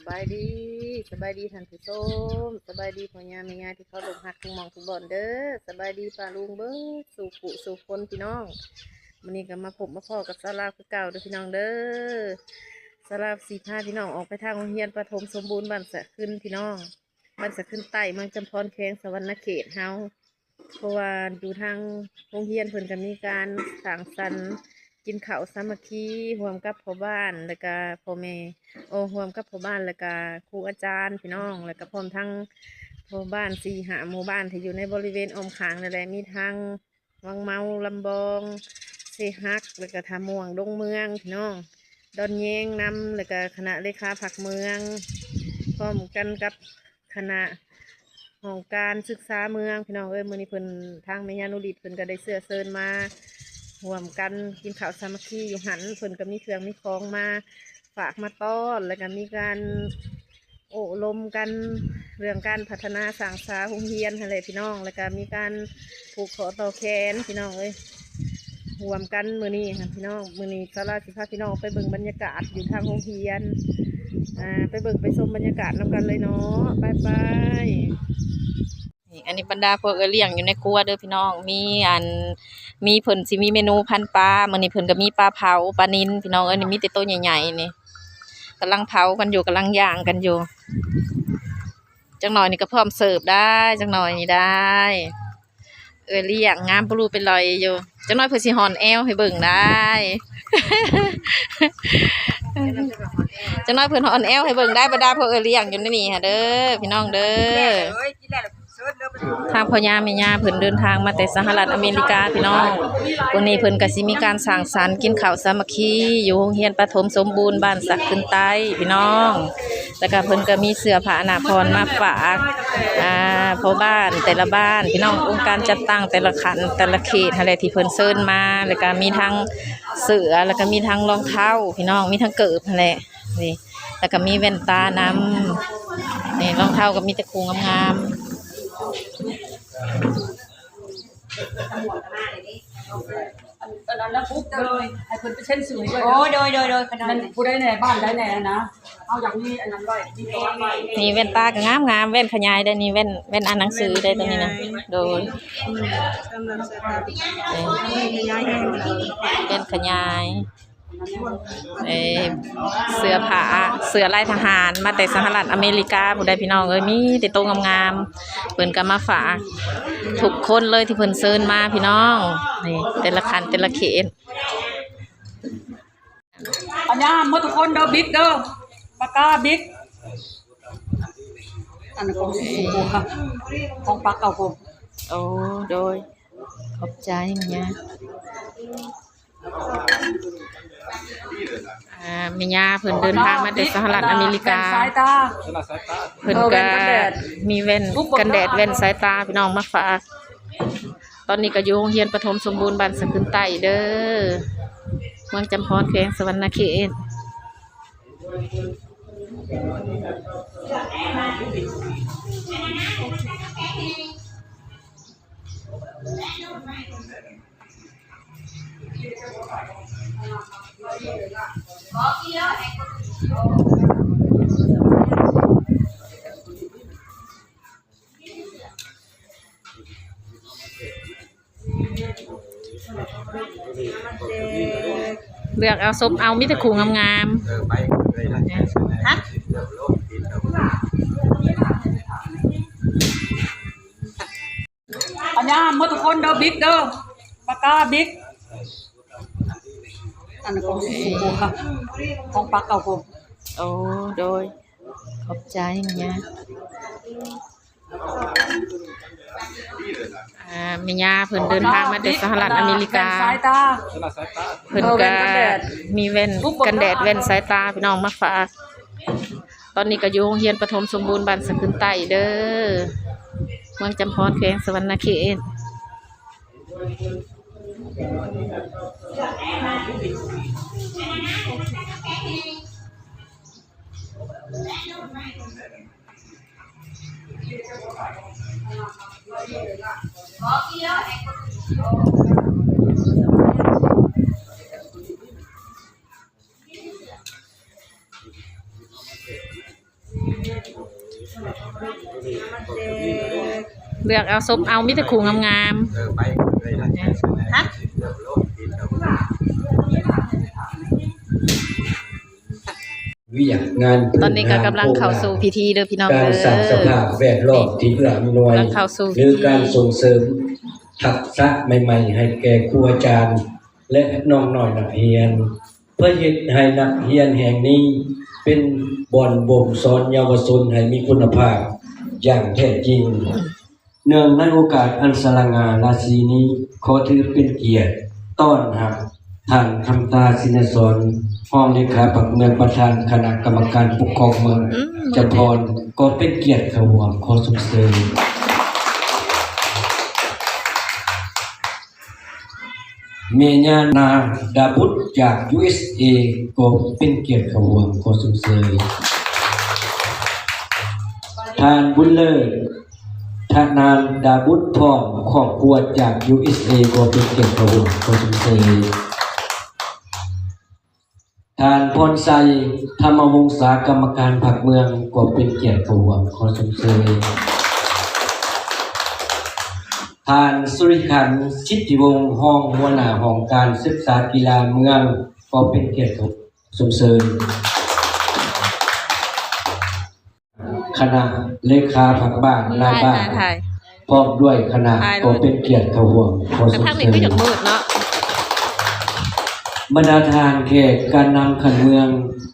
บายดีสบายดีท่านผู้ชมสบายดีพ่อยามแม่ยายที่เขาลงหักทุกหมองทุกบ่อนเด้อสบายดีป้าลุงเบิ้งสู่ผู้สู่คนพี่น้องวันนี้ก็มาพบมาพ่อกับสาราคือเก่าเด้อพี่น้องเด้อสารา45พี่น้องออกไปทางโรงเรียนประถมสมบูรณ์บ้านสะขึ้นพี่น้องบ้านสะขึ้นใต้เมืองจำพรแข้งสวรรณเขตเฮาเพราะว่าดูทางโรงเรียนเพิ่นก็มีการสร้างสรรค์กินข้าวสามัคคีร่วมกับพ่อบ้านแล้วก็พ่อแม่ร่วมกับพ่อบ้านแล้วก็ครูอาจารย์พี่น้องแล้วก็พร้อมทั้งพ่อบ้าน4-5หมู่บ้านที่อยู่ในบริเวณอ้อมขางนั่นแหละมีทางวังเมาลำบองเซฮักแล้วก็ทาม่วงดงเมืองพี่น้องดอนแยงนำแล้วก็คณะเลขาผักเมืองพร้อมกันกับคณะของการศึกษาเมืองพี่น้องมื้อนี้เพิ่นทางแม่ย่านุริตเพิ่นก็ได้เสื้อเชิญมาร่วมกันกินข้าวสามัคคีอยู่หันเพิ่นก็มีเครื่องมีของมาฝากมาต้อนแล้วก็มีการโอ้ลมกันเรื่องการพัฒนาสร้างสาโรงเรียนอะไรพี่น้องแล้วก็มีการผูกขอต่อแขนพี่น้องรวมกันมื้อนี้ค่ะพี่น้องมื้อนี้สาราสิพาพี่น้องไปเบิ่งบรรยากาศอยู่ทางโรงเรียนไปเบิ่งไปชมบรรยากาศนำกันเลยเนาะไปอันนี้บรรดาพวกเลี้ยงอยู่ในครัวเด้อพี่น้องมีเพิ่นสิมีเมนูพันปลามื้อนี้เพิ่นก็มีปลาเผาปลานิลพี่น้องนี่มีแต่ตัวใหญ่ๆนี่กำลังเผากันอยู่กำลังย่างกันอยู่จังหน่อยนี่ก็พร้อมเสิร์ฟได้จังหน่อยนี่ได้เลี้ยงงามปลูเป็นรอยอยู่จังหน่อยเพิ่นสิหอนแอวให้เบิ่งได้ จังน้อยเพิ่นหอนแอวให้เบิ่งได้บรรดาพวกเลี้ยงอยู่ในนี่ค่ะเด้อพี่น้องเด้อทางพ่อย่าแม่ย่าเพิ่นเดินทางมาแต่สหรัฐอเมริกาพี่น้องวันนี้เพิ่นก็สิมีการสร้างสรรค์กินข้าวสามัคคีอยู่โรงเรียนประถมสมบูรณ์บ้านสักขึ้นใต้พี่น้องแล้วก็เพิ่นก็มีเสื้อผ้าอนาภรณ์มาฝากพ่อบ้านแต่ละบ้านพี่น้ององค์การจัดตั้งแต่ละขันแต่ละเขตอะไรที่เพิ่นเชิญมาแล้วก็มีทั้งเสื้อแล้วก็มีทั้งรองเท้าพี่น้องมีทั้งเกิบนั่นแหละนี่แล้วก็มีแว่นตานำนี่รองเท้าก็มีแต่คู่งามๆตอนนั้นแล้วปุ๊บเลยไอ้คนไปเช่นสื่อด้วย โอ้โดยขนาด มันผู้ได้แน่บ้านได้แน่นะเอาอย่างนี้อันนั้นด้วยที่ตัวไป นี่แว่นตาก็งามแว่นขยายได้นี่แว่นอ่านหนังสือได้ตัวนี้นะโดยแว่นขยายเสื้อผ้าเสื้อลายทหารมาแต่สหรัฐอเมริกาผู้ใดพี่น้องมีแต่โตงามๆเพิ่นก็มาฝากทุกคนเลยที่เพิ่นเชิญมาพี่น้องนี่แต่ละคันแต่ละเขตอันนี้หมดทุกคนเด้อบิ๊กเด้อปากกาบิ๊กอันนั้นของสูงของปากเก่าผม โอ้โดยขอบใจเนี่ยแม่ย่าเพิ่นเดินทางมาจากสหรัฐอเมริกาเพิ่นก็มีแว่นกันแดดแว่นสายตาพี่น้องมาฝากตอนนี้ก็อยู่โรงเรียนประถมสมบูรณ์บ้านสะขึ้นใต้เด้อเมืองจำพรแขวงสวรรณเขตเลือกเอาซุปเอามิตรขู่งามๆฮะอันนี้หมดทุกคนเด้อบิ๊กเด้อปากกาบิ๊กอันนั้นของสูงของปากเก่าผม โอ้โดยขอบใจเนี่ยแม่ย่าเพิ่นเดินทางมาจากสหรัฐอเมริกาเพิ่นก็มีแว่นกันแดดแว่นสายตาพี่น้องมาฝากตอนนี้ก็อยู่โรงเรียนประถมสมบูรณ์บ้านสะขึ้นใต้เด้อเมืองจำพรแขวงสวรรณเขต เลือกเอาซบเอามิตรคูงามไปเลยนะฮะวิยงานๆตอนนี้ก็กำลังเข้าสู่พิธีเด้อพี่น้องการสร้างสภาพแวดล้อมที่เอื้ออำนวยหรือการส่งเสริมทักษะใหม่ๆให้แก่ครูอาจารย์และน้องน้อยนักเรียนเพื่อเฮ็ดให้นักเรียนแห่งนี้เป็นบ่อนบ่มสอนเยาวชนให้มีคุณภาพอย่างแท้จริงเนื่องในโอกาสอันสง่าราศีนี้ขอถือเป็นเกียรติต้อนรับท่านคำตาสินสรห้องเลขาปลักเมืองประธานคณะกรรมการปกครองเมืองจะพรก็เป็นเกียรติขวงขอส่งเสริมเมญานาดาบุตจาก USA ก็เป็นเกียรติขวงขอส่งเสริมทานบุญเลิศทานานดาบุตพร้อมครอบครัวจาก USA ก็เป็นเกียรติขวงขอส่งเสริมทานพรไซธรรมวงศากรรมการพรรคเมืองก็เป็นเกียรติขวงขอส่งเสริมทานสุริขันธ์ชิตติวงศ์ห้องหัวหน้าห้องการศึกษากีฬาเมืองก็เป็นเกียรติส่งเสริมคณะเลขาพรรคบ้านนายบ้านพร้อมด้วยคณะก็เป็นเกียรติขวงขอส่งเสริมบรรดาทานแขกการนำขันเมือง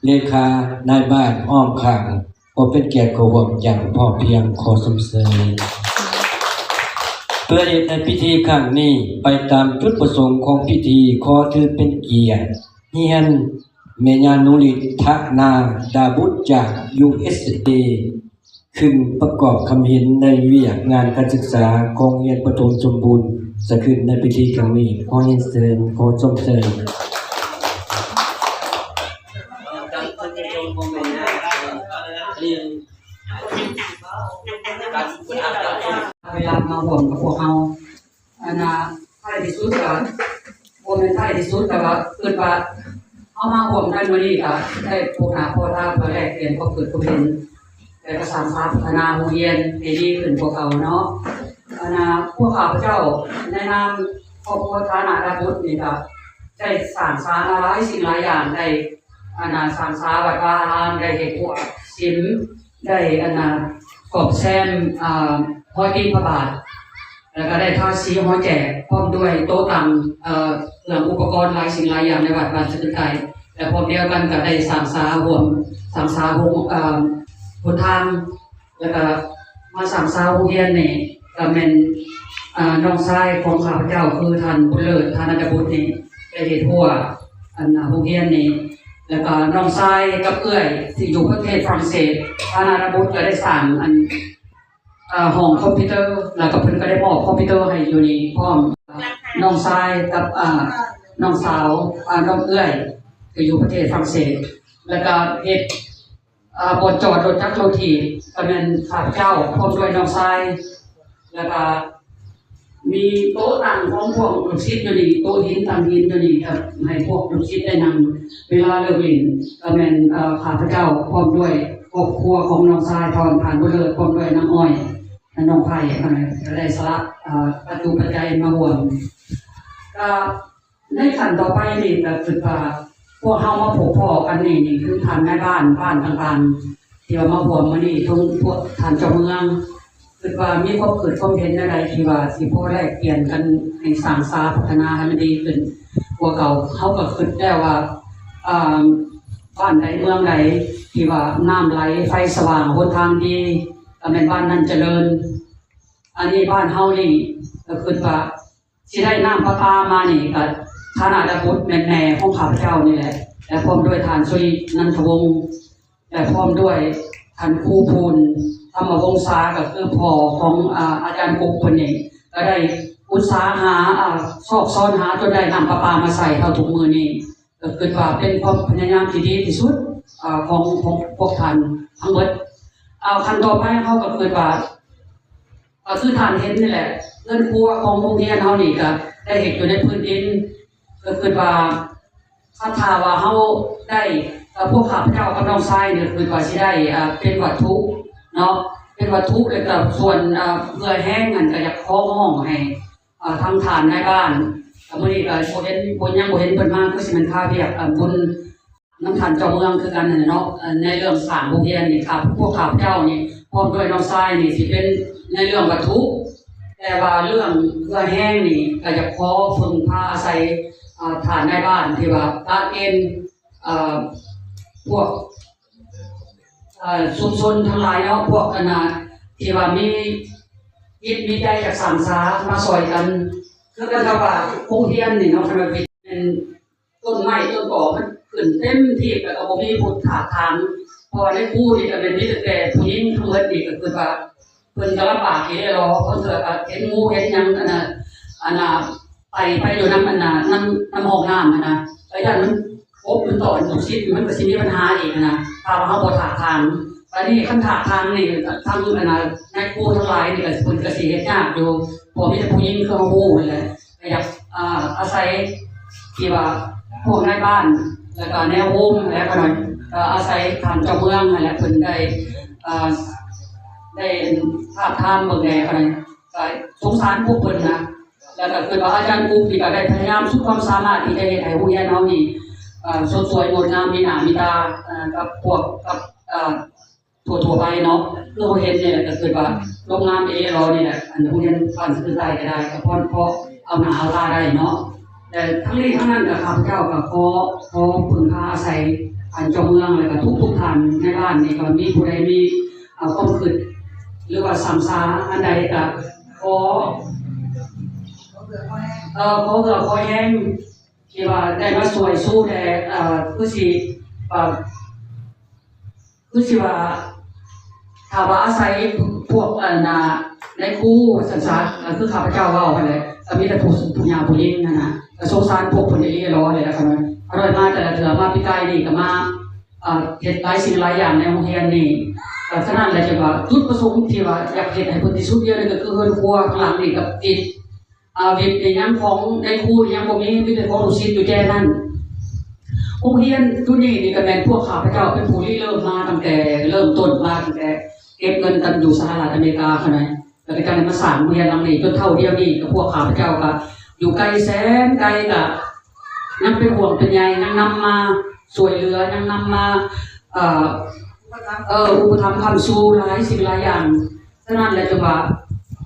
เลขานายบ้านอ้อมข้างก็เป็นเกียรติขวงอย่างพอเพียงขอส่งเสริมเพื่อในพิธีครั้งนี้ไปตามจุดประสงค์ของพิธีขอถือเป็นเกียรติเฮียนเมญานุลิตทะนาดาบุตจาก USA ขึ้นประกอบคำเห็นในวิทยางานการศึกษาของเรียนประถมสมบูรณ์จะขึ้นในพิธีครั้งนี้ขอเรียนเชิญขอส่งเสริมเวลามาห่วงกับพวกเราอันน่ะท้ายที่สุดก็บ่แม่นท้ายที่สุดแต่ว่าเกิดว่าเอามาห่วงกันมื้อนี้ก็ได้พบหน้าพ่อตาเพื่อแลกเปลี่ยนความเกิดความเห็นและก็สร้างสรรค์พัฒนาโรงเรียนให้ดีขึ้นกว่าเก่าเนาะอันน่ะพวกข้าพเจ้าในนามครอบครัวฐานะดาบุตรนี่ก็ได้สร้างสรรค์หลายสิ่งหลายอย่างได้อันน่ะสร้างสรรค์วัดวาอารามได้เฮ็ดพวกศิลป์ได้อันน่ะกอบแซมห้อยตีพระบาทแล้วก็ได้ทาสีห้อยแจกพร้อมด้วยโต๊ะตั้งเครื่องอุปกรณ์หลายสิ่งหลายอย่างในวัดบ้านสะตึกไก่และพร้อมเดียวกันก็ได้สร้างศาลรวมสร้างศาลหนทางแล้วก็มาสร้างศาลโรงเรียนนี่ก็เป็นน้องชายของข้าพเจ้าคือท่านบุญเลิศท่านอาจารย์บุตรนี่ได้เฮ็ดทั่วโรงเรียนนี่แล้วก็น้องชายกับเอื้อยที่อยู่ประเทศฝรั่งเศสท่านอาจารย์บุตรก็ได้สร้างห้องคอมพิวเตอร์แล้วก็เพิ่นก็ได้มอบคอมพิวเตอร์ให้อยู่นี่พร้อมน้องชายกับน้องสาวน้องเอื้อยที่อยู่ประเทศฝรั่งเศสแล้วก็เฮ็ดบทจอดรถจักรรถถีบก็เป็นข้าพเจ้าพร้อมด้วยน้องชายแล้วก็มีโต๊ะตั้งของพวกลูกศิษย์อยู่นี่โต๊ะหินตั้งหินอยู่นี่ครับให้พวกลูกศิษย์ได้นั่งเวลาเลิกเรียนก็เป็นข้าพเจ้าพร้อมด้วยครอบครัวของน้องชายพรผ่านบุญเลิศพร้อมด้วยน้องอ้อยน้องไผ่อะไรก็ได้สละประตูปัจจัยมาห่วงก็ในขั้นต่อไปนี่ก็คือว่าพวกเฮามาพบพ่อกันนี่คือทานแม่บ้านต่างๆที่มาห่วงมานี่ทั้งพวกทานเจ้าเมืองคือว่ามีความเกิดความเห็นอะไรที่ว่าสิพ่อแลกเปลี่ยนกันให้สร้างสรรค์พัฒนาให้มันดีขึ้นกว่าเก่าเฮาก็คิดได้ว่าบ้านใดเมืองใดที่ว่าน้ำไหลไฟสว่างหนทางดีก็เป็นบ้านนั้นเจริญอันนี้บ้านเฮานี่ก็คือว่าสิได้น้ำประปามานี่ก็ฐานะดาบุตรแม่ของข้าพเจ้านี่แหละและพร้อมด้วยทานสุรินันทวงศ์และพร้อมด้วยทานครูพูนธรรมวงศาก็คือพ่อของอาจารย์กุ๊กคนนี้ก็ได้อุตสาหะซอกซ้อนหาจนได้น้ำประปามาใส่เท่าทุกมือนี่ก็คือว่าเป็นความพยายามที่ดีที่สุดของพวกท่านทั้งหมดขั้นต่อไปเขาก็คือว่าคือฐานเห็นนี่แหละเงินครัวของโรงเรียนเขานี่ก็ได้เห็นอยู่ในพื้นดินก็คือว่าถ้าว่าเขาได้พวกข้าพเจ้ากับน้องชายเนี่ยคือว่าสิได้เป็นวัตถุ เนาะเป็นวัตถุเลยกับส่วนเพื่อแห้งกันก็อยากขอห้องให้ทำทานในบ้านมื้อนี้ก็บ่เห็นบ่ยังบ่เห็นเพิ่นมาคือสิมันค่าเรียกบุญน้ำทานเจ้าเมืองคือกันเนาะในเรื่องสร้างโรงเรียนนี่ครับพวกข้าพเจ้านี่พร้อมด้วยน้องชายนี่สิเป็นในเรื่องวัตถุแต่ว่าเรื่องเพื่อแห้งนี่ก็อยากขอพึ่งพาอาศัยฐานในบ้านที่ว่าการเกณฑ์พวกชุมชนทั้งหลายเนาะพวกที่ว่ามีจิตมีใจจากสามสามาซอยกันคือกันกับว่าโรงเรียนนี่เนาะมันเป็นต้นไม้ต้นกอมันขึ้นเต็มที่แต่ก็บ่มีผู้ถากทางพอได้พูดนี่ก็เป็นมีแต่ผู้หญิงทั้งหมดนี่ก็คือว่าเพิ่นก็ลำบากอยู่ได้รอเพิ่นเถื่อก็เห็นงูเห็นหยังไปอยู่น้ำน้ำห้องน้ำไอ้ด้านมันพบมันต่ออยู่ชิดมันก็สิมีปัญหาอีกถ้าว่าเฮาบ่ถากทางตอนนี้คันถากทางนี่ทางในครูทั้งหลายนี่ก็เพิ่นก็สิเฮ็ดยากอยู่พอมีแต่ผู้หญิงคือเฮาฮู้นั่นแหละก็อยากอาศัยที่ว่าพวกในบ้านแล้วก็แนวโฮมแล้วก็หน่อยอาศัยทางเจ้าเมืองนั่นแหละเพิ่นได้ภาพทามเบิ่งแลก็ได้ก็สงสารพวกเพิ่นนะแล้วก็คือว่าอาจารย์ปุ๊กนี่ก็ได้พยายามสุดความสามารถที่จะเฮ็ดให้ผู้เรียนเฮานี่สดสวยงดงามมีหน้ามีตากับพวกกับทั่วไปเนาะคือเราเห็นเนี่ยก็คือว่าโรงงานเรานี่แหละโรงเรียนบ้านสะดือใต้ก็ได้ก็เพราะเอาหน้าเอาตาได้เนาะแต่ทั้งนี้ทั้งนั้นก็ข้าพเจ้าก็ขอพึ่งพาอาศัยเจ้าเมืองแล้วก็ทุกท่านในบ้านนี่ก็มีผู้ใดมีความคิดหรือว่าสามสาอันใดก็ขอเพื่อขอแห้งที่ว่าได้มาสวยสู้แต่คือสิว่าถ้าว่าอาศัยพวกในครูสันสาคือข้าพเจ้าเว้าไปเลยมีแต่ผู้ยาผู้ยิ่งนะสงสารพวกคนนี้รอเลยนะครับอร่อยมากแต่ละเถื่อมาพี่ไก่นี่ก็มาเฮ็ดหลายสิ่งหลายอย่างในโรงเรียนนี่ฉะนั้นเลยจะว่าจุดประสงค์ที่ว่าอยากเฮ็ดให้คนที่สุดเยอะเลยก็คือเฮือนครัวข้างหลังนี่กับติดวิบในยังของในครูยังบ่มีแต่ของลูกศิษย์อยู่แค่นั้นโรงเรียนทุนี้นี่ก็แม่นพวกข้าพเจ้าเป็นผู้ที่เริ่มมาตั้งแต่เริ่มต้นมาตั้งแต่เก็บเงินกันอยู่สหรัฐอเมริกาคั่นน่ะแล้วก็การมาสร้างโรงเรียนหลังนี้จนเท่าเดียวนี้กับพวกข้าพเจ้าก็อยู่ไกลแสนไกลก็ยังเป็นห่วงเป็นใยยังนำมาช่วยเหลือยังนำมาอุปถัมภ์คำสู้หลายสิ่งหลายอย่างฉะนั้นแหละจังว่า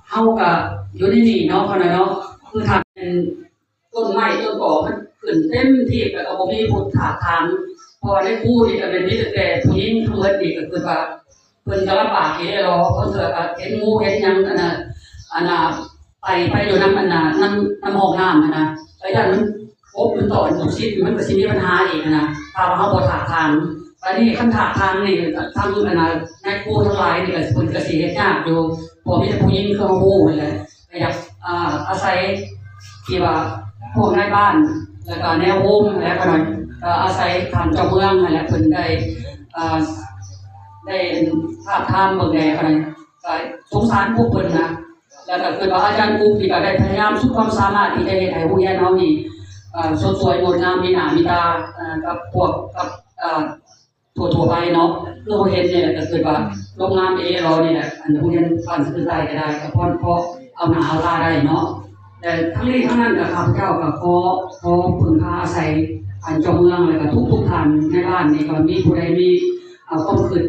เฮาก็อยู่ในนี่เนาะคั่นน่ะเนาะคือถ้าเป็นต้นไม้ต้นกอมันขึ้นเต็มที่แต่ก็บ่มีผู้ถากทางพอได้พูดนี่ก็เป็นมีแต่ผู้หญิงทั้งหมดนี่ก็คือว่าเพิ่นก็ลำบากอยู่ได้รอเพิ่นเถื่อก็เห็นงูเห็นหยังไปอยู่น้ำน้ำห้องน้ำไอ้ด้านมันพบมันต่ออยู่ชิดมันก็สิมีปัญหาอีกถ้าว่าเฮาบ่ถากทางตอนนี้คันถากทางนี่ทางในครูทั้งหลายนี่ก็เพิ่นก็สิเฮ็ดยากอยู่พอมีแต่ผู้หญิงคือเฮาฮู้นั่นแหละก็อยากอาศัยที่ว่าพวกในบ้านแล้วก็แนวโฮมแล้วก็หน่อยอาศัยทางเจ้าเมืองนั่นแหละเพิ่นได้ภาพทามเบิ่งแลก็ได้ก็สงสารพวกเพิ่นนะแล้วก็คือว่าอาจารย์ปุ๊กนี่ก็ได้พยายามสุดความสามารถที่จะเฮ็ดให้ผู้เรียนเฮานี่สดสวยงดงามมีหน้ามีตากับพวกกับทั่วไปเนาะคือเราเห็นเนี่ยก็คือว่าโรงงานเรานี่แหละโรงเรียนบ้านสะดือใต้ก็ได้ก็เพราะเอาหน้าเอาตาได้เนาะแต่ทั้งนี้ทั้งนั้นก็ข้าพเจ้าก็ขอพึ่งพาอาศัยเจ้าเมืองแล้วก็ทุกท่านในบ้านนี่ก็มีผู้ใดมีความคิด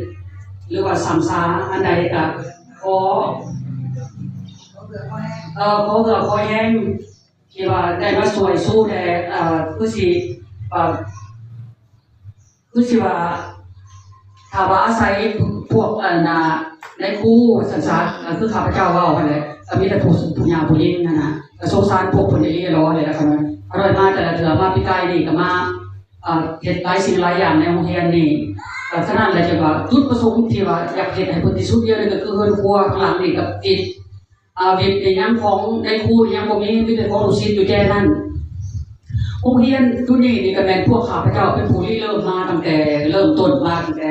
หรือว่าสามสาอันใดก็ขอเพื่อขอแห้งที่ว่าได้มาสวยสู้แต่คือสิว่าถ้าว่าอาศัยพวกในครูสันสาคือข้าพเจ้าเว้าไปเลยมีแต่ผู้ยาผู้ยิ่งสงสารพวกคนนี้รอเลยนะครับอร่อยมากแต่ละเถื่อมาพี่ไก่นี่ก็มาเฮ็ดหลายสิ่งหลายอย่างในโรงเรียนนี่ฉะนั้นเลยจะว่าจุดประสงค์ที่ว่าอยากเฮ็ดให้คนที่สุดเยอะเลยก็คือเฮือนครัวข้างหลังนี่กับติดวิบในยังของในครูยังบ่มีแต่ของลูกศิษย์อยู่แค่นั้นโรงเรียนทุนี้นี่ก็แม่นพวกข้าพเจ้าเป็นผู้ที่เริ่มมาตั้งแต่เริ่มต้นมาตั้งแต่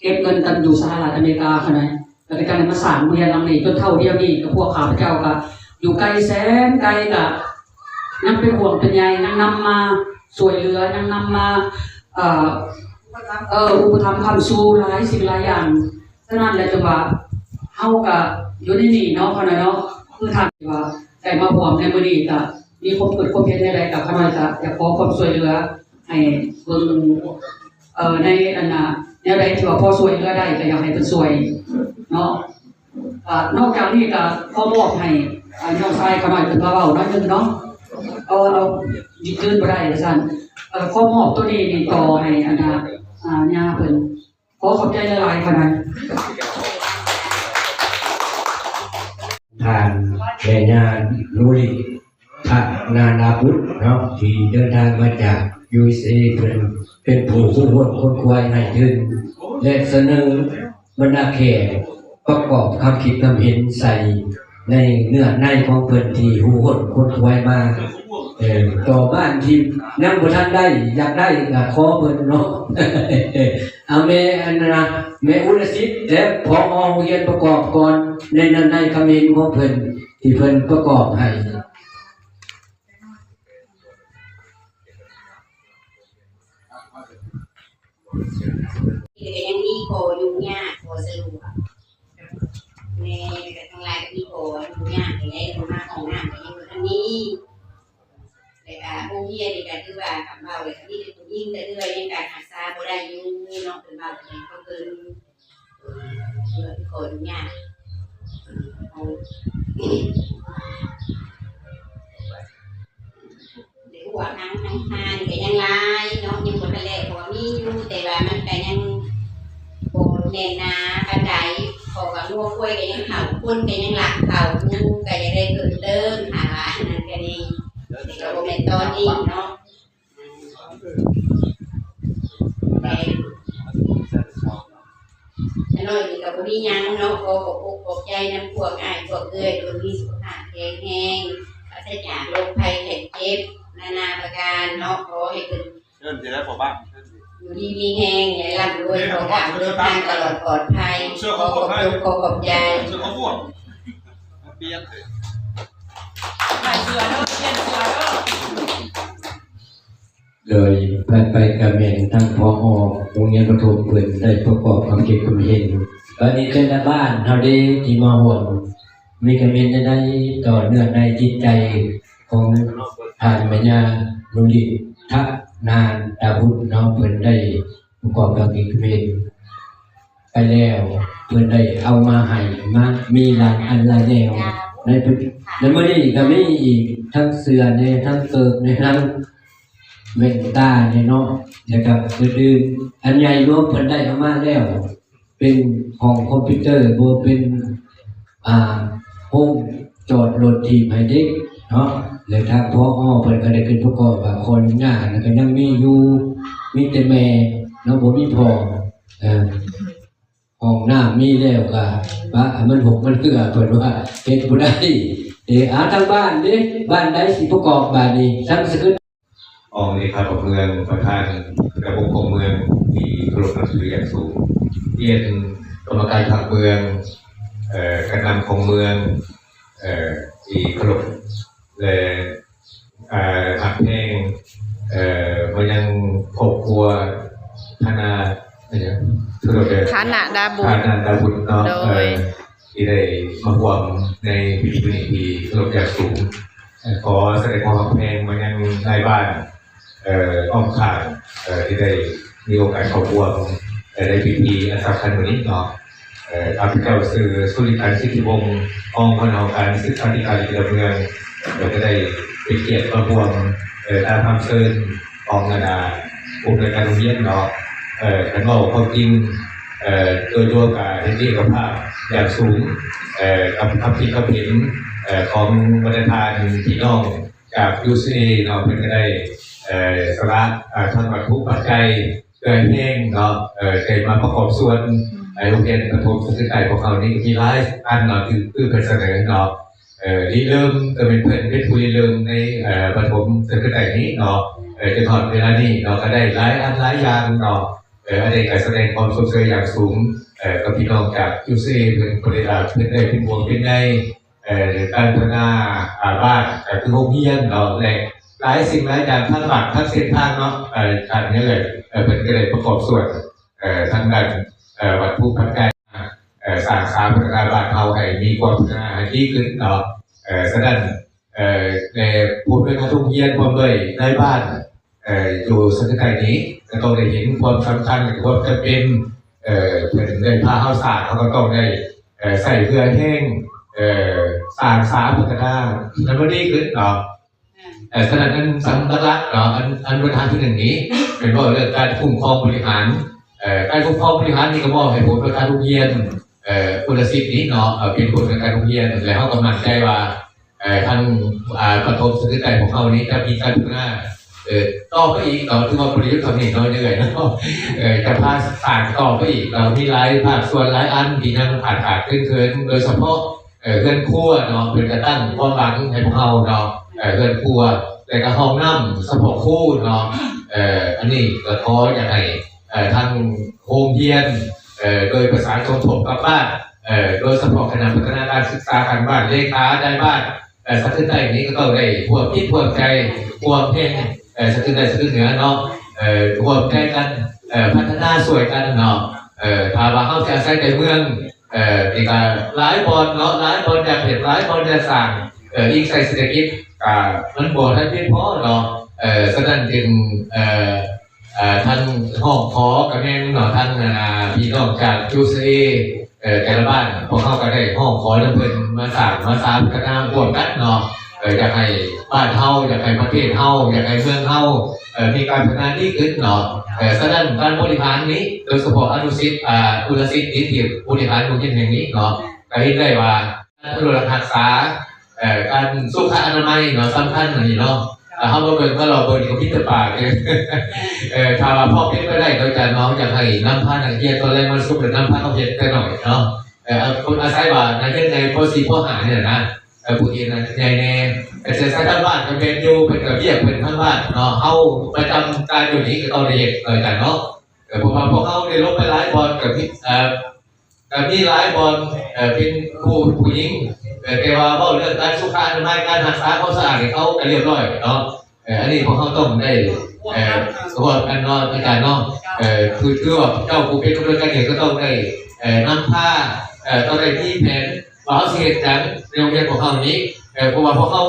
เก็บเงินกันอยู่สหรัฐอเมริกาคั่นน่ะแล้วก็การมาสร้างโรงเรียนหลังนี้จนเท่าเดียวนี้กับพวกข้าพเจ้าก็อยู่ไกลแสนไกลก็ยังเป็นห่วงเป็นใยยังนำมาช่วยเหลือยังนำมาอุปถัมภ์คำสู้หลายสิ่งหลายอย่างฉะนั้นแหละจังว่า เฮาก็อยู่ในนี่เนาะเพราะนั้นเนาะคือทางว่าได้มาพร้อมในมื้อนี้ก็มีความเกิดความเห็นใดๆกับข้าน้อยก็อยากขอความช่วยเหลือให้เบิ่งในอันน่ะแนวใดที่ว่าพอช่วยเหลือได้ก็อยากให้เพิ่นช่วยเนาะนอกจากนี้ก็ขอมอบให้น้องชายข้าน้อยเพิ่นมาเว้าหน่อยนึงเนาะเอายืนบ่ได้ว่าซั่นขอมอบตัวนี้นี่ต่อให้อันน่ะย่าเพิ่นขอขอบใจหลายๆค่ะนะ ทางแม่ญาลุลิทะนานาพุทธเนาะที่เดินทางมาจาก USA เป็นผู้คุ้นคนควายให้ยืนและเสนอบรรดาแขกประกอบคำคิดคำเห็นใส่ในเนื้อในของเพิ่นที่หูหดคนควายมาต่อบ้านที่นั่งบ่ทันได้อยากได้ก็ขอเพิ่นเนาะ เอาแม่อันนะแม่อุลสิทธิ์และพอโรงเรียนประกอบก่อนในคำเห็นของเพิ่นที่เพิ่นประกอบให้ ยังมีโคยุ่งยากโคสะดวกในทั้งหลายก็มีโคยุ่งยากอย่างไรลงมาของน้ำอย่างนี้นี้แต่การพวกเฮียในการที่ว่ากับเบาเลยที่เป็นยิ่งแต่เรื่อยในการหักษาโบได้ยุ่งเนาะเป็นเบาเองก็คือโคยุ่งยากเดี๋ยวหัวทั้งทานก็ยังลายเนาะยังบนทะเลหัวมีอยู่แต่ว่ามันก็ยังโบเนนาปันไดพอกับลูกกล้วยก็ยังเข่าคุ้นก็ยังหลักเข่านูก็ยังได้เกิดเดิมหาว่านั่นก็ดีแต่ก็โบเป็นตอนนี้เนาะแต่น้อยนี่ก็บ่มียังเนาะก็ปกใจน้ำพวกอ้ายพวกเอื้อยโดยมีสุขภาพแข็งแรงปราศจากโรคภัยไข้เจ็บนานาประการเนาะขอให้เป็นอยู่ดีมีแห้งอย่าร่ำรวยขอการเดินทางตลอดปลอดภัยขอขอบใจ เลยไปกับแม่ทั้งพอโรงเรียนประถมเพิ่นได้ประกอบความคิดความเห็นตอนนี้เป็นบ้านเฮาได้ที่มาห่วงมีคำเห็นได้ต่อเนื่องในจิตใจของท่านแม่ย่าลุลิทะนานตาพุทธเนาะเพิ่นได้ประกอบความคิดความเห็นไปแล้วเพิ่นได้เอามาให้มามีหลายอันหลายแนวในมื้อนี้ก็มีอีกทั้งเสื้อในทั้งเกิบในทั้งเว้นตาเนี่ยเนาะนะครับคืออันใหญ่รวมเพิ่นได้เอามาแล้วเป็นของคอมพิวเตอร์บ่เป็นห้องจอดรถทีมให้เด็กเนาะแล้วทางพอเพิ่นก็ได้ขึ้นประกอบว่าคนงานก็ยังมีอยู่มีแต่แม่เนาะบ่มีพ่อห้องน้ำมีแล้วก็ว่ามันหกมันเหือเพิ่นว่าเฮ็ดบ่ได้ทางบ้านเด้บ้านใดสิประกอบบ้านนี้ทั้งสึกออกในคาของเมืองประธานระบบของเมืองที่เคารพนับถืออย่างสูงเรียนกรรมการทางเมืองการนำของเมืองที่เคารพและหักแห้งมันยังครอบครัวธนาฐานะดาบุญเนาะที่ได้มาร่วมในพิธีนี้ที่เคารพอย่างสูงขอแสดงความแพงมันยังในบ้านอ้อมข้างที่ได้มีโอกาสเข้าร่วมในพิธีอันสำคัญวันนี้เนาะข้าพเจ้าสื่อสุริการสิทธิวงศ์องค์คณะการศึกษาธิการเมืองเราจะได้เป็นเกียรติมาร่วมตามคำเชิญของคณะผู้บริการโรงเรียนเนาะขันว่าความจริงโดยรวมกับเห็นดีกับภาพอย่างสูงกับคำคิดคำเห็นของบรรดาพี่น้องจากยูซีเนาะเพื่อจะได้สาระทางวัตถุปัจจัยเกิดแห้งเนาะเกิดมาประกอบส่วนโรงเรียนประถมศึกษาของเขานี่มีหลายอันเนาะคือเป็นเสนอเนาะที่เริ่มจะเป็นเพื่อนเป็นผู้เริ่มในประถมศึกษานี้เนาะจะถอดเวลานี้เราก็ได้หลายอันหลายอย่างเนาะอันนี้การแสดงความสนใจอย่างสูงกับพี่น้องจากยูซีเป็นบริษัทเป็นได้เป็นวงเป็นในการพัฒนาบ้านคือโรงเรียนเนาะและหลายสิ่งหลายอย่างทั้งหลักทั้งเส้นทางเนาะการนี้เลยเป็นก็เลยประกอบส่วนทางด้านวัตถุปัจจัย สร้างสาพัฒนาบ้านเฮาให้มีความพัฒนาที่ขึ้นเนาะฉะนั้นในผู้เป็นทุกเฮียนพร้อมด้วยในบ้านอยู่สังกัดนี้ก็ต้องได้เห็นความสำคัญความจำเป็นเป็นในผ้าข้าวสารเขาก็ต้องได้ใส่เพื่อแห้งสร้างสาพัฒนาแล้ววันนี้ขึ้นเนาะฉะนั้นอันสำคัญเนาะอันประธานที่หนึ่งนี้เป็นว่าเรื่องการคุ้มครองบริหารการคุ้มครองบริหารนี่ก็มอบให้ผู้ประธานทุกเฮียนคุณสิทธิ์นี้เนาะเป็นผู้ประธานทุกเฮียนแล้วเขากำลังใจว่าทางประทบสังกัดของเขานี้จะมีการพัฒนาต่อไปอีกเราถือว่าบริยุทธ์ทำเองน้อยเหนื่อยนะจะพาสานต่อไปอีกเรามีหลายภาคส่วนหลายอันที่ยังขาดขึ้นโดยเฉพาะเพื่อนครัวเนาะเป็นกระตั้งความหวังให้พวกเราเนาะเพื่อนครัวแต่กระห้องน้ำสปอร์ตคู่เนาะอันนี้ก็ขออยากให้ทางโฮมเฮียนโดยประสานสมทบกับบ้านโดยเฉพาะคณะพัฒนาการศึกษาการบ้านเลขาได้บ้านสักขึ้นได้นี้ก็ต้องได้พวกคิดพวกใจพวกเพ่งสักขึ้นได้สักขึ้นเหนือเนาะพวกใจกันพัฒนาสวยกันเนาะถ้าว่าเข้าใจใช้ในเมืองนี่ก็หลายบอลเนาะหลายบอลอยากเห็นหลายบอลจะสั่งอีกใส่เศรษฐกิจมันบ่ได้เพียงพอเนาะฉะนั้นจึงท่านห้องขอกับแม่เนาะท่านพี่น้องจากยูซีแต่ละบ้านพวกเขาก็ได้ห้องขอน้ำเพิ่นมาสั่งมาสามกันน้ำร่วมกันเนาะอยากให้บ้านเฮาอยากให้ประเทศเฮาอยากให้เมืองเฮามีการพัฒนาที่ขึ้นเนาะฉะนั้นการบริหารนี้โดยเฉพาะอุลสิทธิ์ที่บริหารโรงเรียนแห่งนี้เนาะก็เห็นได้ว่าการดูแลรักษาการสุขอนามัยเนาะสำคัญนี่เนาะเขาบอกเป็นว่าเราเปิดกับพิจารณาถ้าว่าพ่อเป็นไม่ได้โดยการน้องอยากให้น้ำผ้าหนังเกียร์ตอนแรกมันซุปหรือน้ำผ้าเขาเย็นกันหน่อยเนาะคนอาศัยว่าในเรื่องในโพสีโพหาเนี่ยนะผู้เรียนในแต่เสร็จทั้งบ้านเป็นอยู่เป็นกับเรียกเป็นทั้งบ้านเนาะเขาประจำการอยู่นี้ก็ต้องเรียกเลยกันเนาะเพราะว่าพวกเขาได้ลบไปหลายบอลกับที่หลายบอลเป็นผู้หญิงแต่ว่าเรื่องการสุขอนามัยการรักษาความสะอาดเขาเรียบร้อยเนาะอันนี้พวกเขาต้องได้สวดกันเนาะในการเนาะคือว่าเจ้าผู้เป็นผู้บริการเองก็ต้องได้นำผ้าต้องได้ที่แผนว่าเขาเสียจังในโรงเรียนของเขานี้เพราะว่าพวกเขา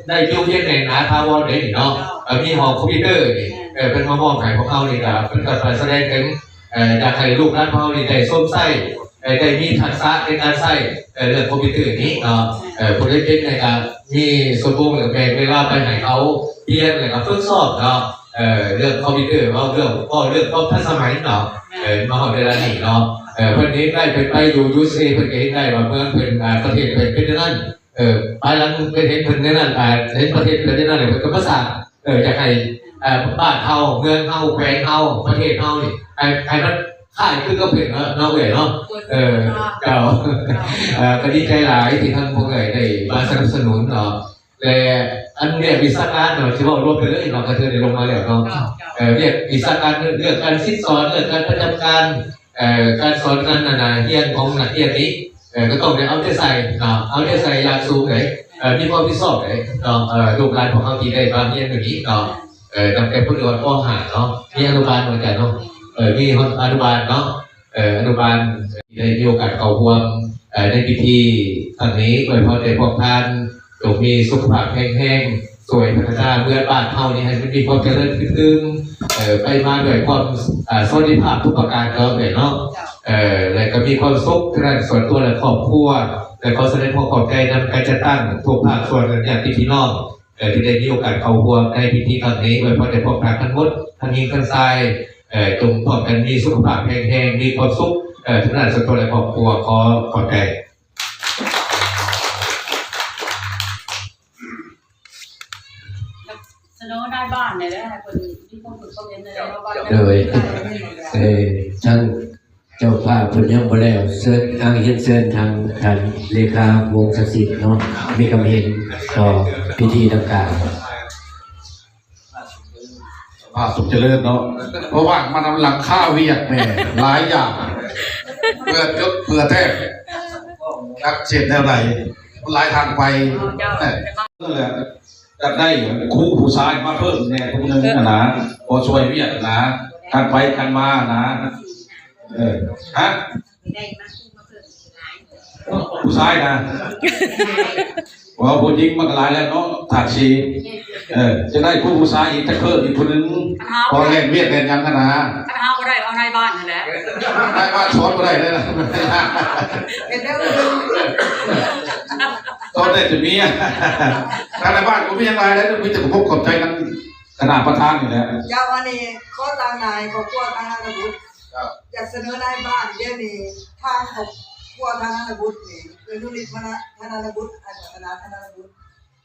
ได้ยุ่งเยี่ยงในหนาทาวน์เด็กเนาะมีห้องคอมพิวเตอร์นี่เป็นมอบให้พวกเขานี่ก็เป็นการแสดงถึงอยากให้ลูกหลานพวกเขานี่ได้ส้มไส้ได้มีทักษะในการใช้เรื่องคอมพิวเตอร์นี้เนาะผู้ได้เป็นในการมีสมบูรณ์หรือแบ่งเวลาไปให้เขาเรียนหรือกับฝึกสอบเนาะเรื่องคอมพิวเตอร์ว่าเรื่องความทันสมัยเนาะมาหอดเวลานี้เนาะเพื่อนนี้ได้เป็นไปอยู่ยูซีเพื่อนเห็นได้ว่าเมืองเป็นประเทศเป็นนั่นภายหลังเป็นเห็นเป็นนั่นเห็นประเทศเป็นนั่นเลยเป็นภาษาจะให้บ้านเฮาเมืองเฮาแขวงเฮาประเทศเฮานี่ใครมันค่ายคือก็เปลี่ยนเนาะเนาะเจ้าก็ดีใจหลายที่ท่านผู้ใหญ่ได้มาสนับสนุนเนาะแต่อันเรียกวิชาการเนาะที่ว่ารวมไปเลยเนาะก็เธอได้ลงมาแล้วเนาะเรียกวิชาการเรื่องการคิดสอนเรื่องการประจำการการสอนการเรียนของนักเรียนนี้ก็ต้องได้เอาใจใส่เนาะเอาใจใส่อยากสูงไหนมีความพิเศษไหนเนาะลูกหลานของเขาที่ได้มาเรียนแบบนี้เนาะจำเป็นผู้เรียนก็หาเนาะมีอนุบาลเหมือนกันเนาะมีอนุบาลเนาะอนุบาลได้มีโอกาสเข้าร่วมในพิธีครั้งนี้โดยเฉพาะในพวกท่านจงมีสุขภาพแข็งสวยพัฒนาเมื่อบ้านเฮานี่ให้มันมีความเจริญขึ้นไปมาด้วยความสวัสดิภาพทุกประการก็เนาะและก็มีความสุขทั้งส่วนตัวและครอบครัวและขอแสดงความขอบใจนำการจัดตั้งทุกภาคส่วนอย่างที่พี่น้องที่ได้มีโอกาสเข้าร่วมในพิธีครั้งนี้โดยเฉพาะในพวกท่านทั้งหมดทั้งหญิงทั้งชายจงพร้อมกันมีสุขภาพแข็งมีความสุขทั้งด้านส่วนตัวและครอบครัวขอขอบใจได้บ้านเลยนะคนที่ต้องฝึกต้องเรียนเลยโดยทั้งเจ้าภาพเพิ่นยังบ่แล้วเชิญทางเฮ็ดเชิญทางท่านเลขาวงศักดิ์สิทธิ์เนาะมีคำเห็นต่อพิธีดังกล่าวสุขเจริญเนาะเพราะว่ามันหลังค่าเวียกแม่หลายอย่างเพื่อแท้รักเจ็บแนวไหนหลายทางไปนั่นแหละจะได้ครูผู้ชายมาเพิ่มเนี่ยพวกนึงนะพอช่วยเวียกนะกันไปกันมานะฮะ ชายนะว่าผู้หญิงมันก็หลายแล้วเนาะถาดชีจะได้ผู้ชายอีกจะเพิ่มอีกคนนึงพอเล่นเวียดเล่นยังกันนะ ถ้าเอาก็ได้เอาในบ้านนั่นแหละ ได้บ้านช้อนก็ได้เลยนะ เป็นแล้ว ตอนเด็กจะมีถ้าในบ้านผมมีอะไรแล้วมีแต่พวกขอบใจกันขนาดประธานอยู่แล้ว เจ้าวันนี้ข้อต่างนายของพวกทางนันบุตรอยากเสนอนายบ้านเดี๋ยวนี้ทางของพวกทางนันบุตรนี่คือนุริตมณะทางนันบุตรอาจารย์ทางนันบุตร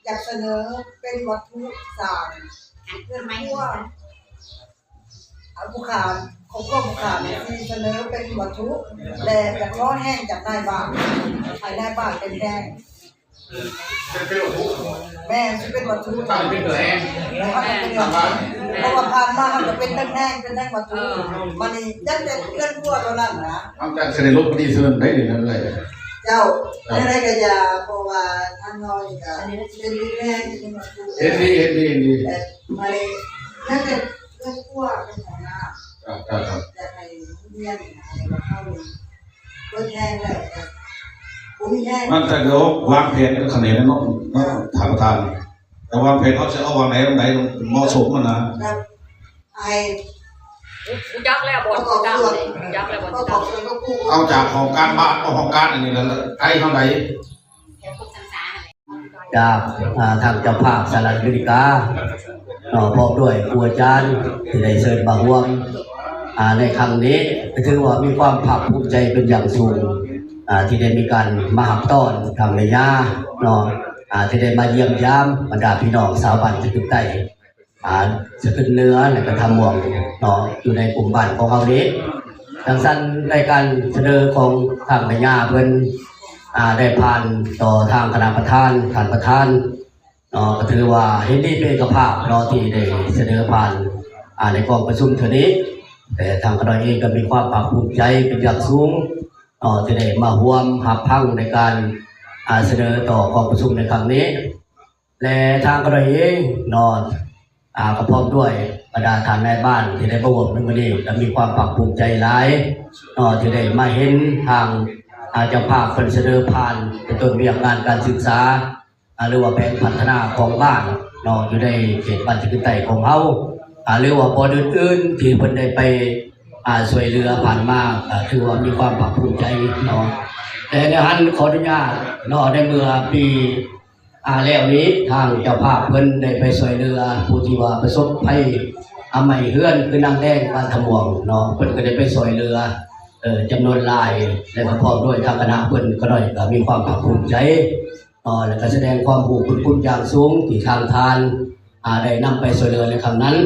อยากเสนอเป็นวัตถุสร้างเพื่อไม่ว่าบุคคลของพวกบุคคลที่เสนอเป็นวัตถุและอยากร้อนแห้งจากนายบ้านภายในบ้านเป็นแห้งแม่จะเป็นวัตถุทำเป็นแห้งเพราะว่าผ่านมาเขาจะเป็นแห้งเป็นแห้งวัตถุมันนี่ยัดเป็นเพื่อนพวกเรานั่นนะ ทำจากเสด็จลบพอดีเสื่อมได้เลย เจ้าอะไรก็อย่าเพราะว่าทางน้อยก็เป็นแห้งเป็นวัตถุ เอ็นดีมันนี่ยัดเป็นเพื่อนพวกเป็นของน้าจะให้เมียนอะไรเข้าเลยเป็นแห้งเลยมันแต่เดี๋ยววางแผนกันคะแนนแล้วเนาะถามประธานแต่วางแผนเขาจะเอาวางไหนเหมาะสมมันนะไอ้ยักษ์แล้วบอลยักษ์เลยยักษ์แล้วบอลยักษ์ เอาจากของการบ้านเอาของการอันนี้แล้วใกล้เท่าไหร่ จากทางเจ้าภาพสหรัฐอเมริกาพร้อมด้วยครูอาจารย์ที่ได้เชิญมาร่วมในครั้งนี้ถือว่ามีความภาคภูมิใจเป็นอย่างสูงที่ได้มีการมาหับต้อนทางในย่าที่ได้มาเยี่ยมยามบรรดาพี่น้องสาวบ้านที่ขึ้นใต้จะขึ้นเนื้อและก็ทำหมวกอยู่ในกลุ่มบ้านของเขานี้ดังนั้นในการเสนอของทางในย่าเพิ่นได้ผ่านต่อทางคณะประธานท่านประธานก็ถือว่าเห็นดีเป็นเอกภาพที่ได้เสนอผ่านในกองประชุมเท่านี้แต่ทางคณะเองก็มีความภาคภูมิใจเป็นอย่างสูงที่ได้มาร่วมหับพังในการเสนอต่อกองประชุมในครั้งนี้และทางคณะเองก็พร้อมด้วยบรรดาท่านในบ้านที่ได้ประวัติในวันนี้และมีความภาคภูมิใจหลายที่ได้มาเห็นทางเจ้าภาพเป็นเสนอผ่านเป็นต้นแบบงานการศึกษาหรือว่าแผนพัฒนาของบ้านอยู่ในเขตบ้านที่ขึ้นใต้ของเขาหรือว่าบริษัทอื่นที่เพิ่นได้ไปช่วยเหลือผ่านมาคือว่ามีความภาคภูมิใจแต่ในหันขออนุญาตในเมื่อปีแล้วนี้ทางเจ้าภาพเพิ่นได้ไปช่วยเหลือผู้ที่ว่าประสบภัยใหม่เฮือนคือนางแดงบ้านทม่วงเพิ่นก็ได้ไปช่วยเหลือจำนวนหลายและก็พร้อมด้วยทางคณะเพิ่นก็ได้ก็มีความภาคภูมิใจและก็แสดงความรู้คุณอย่างสูงที่ทางทานได้นำไปช่วยเหลือในครั้งนั้น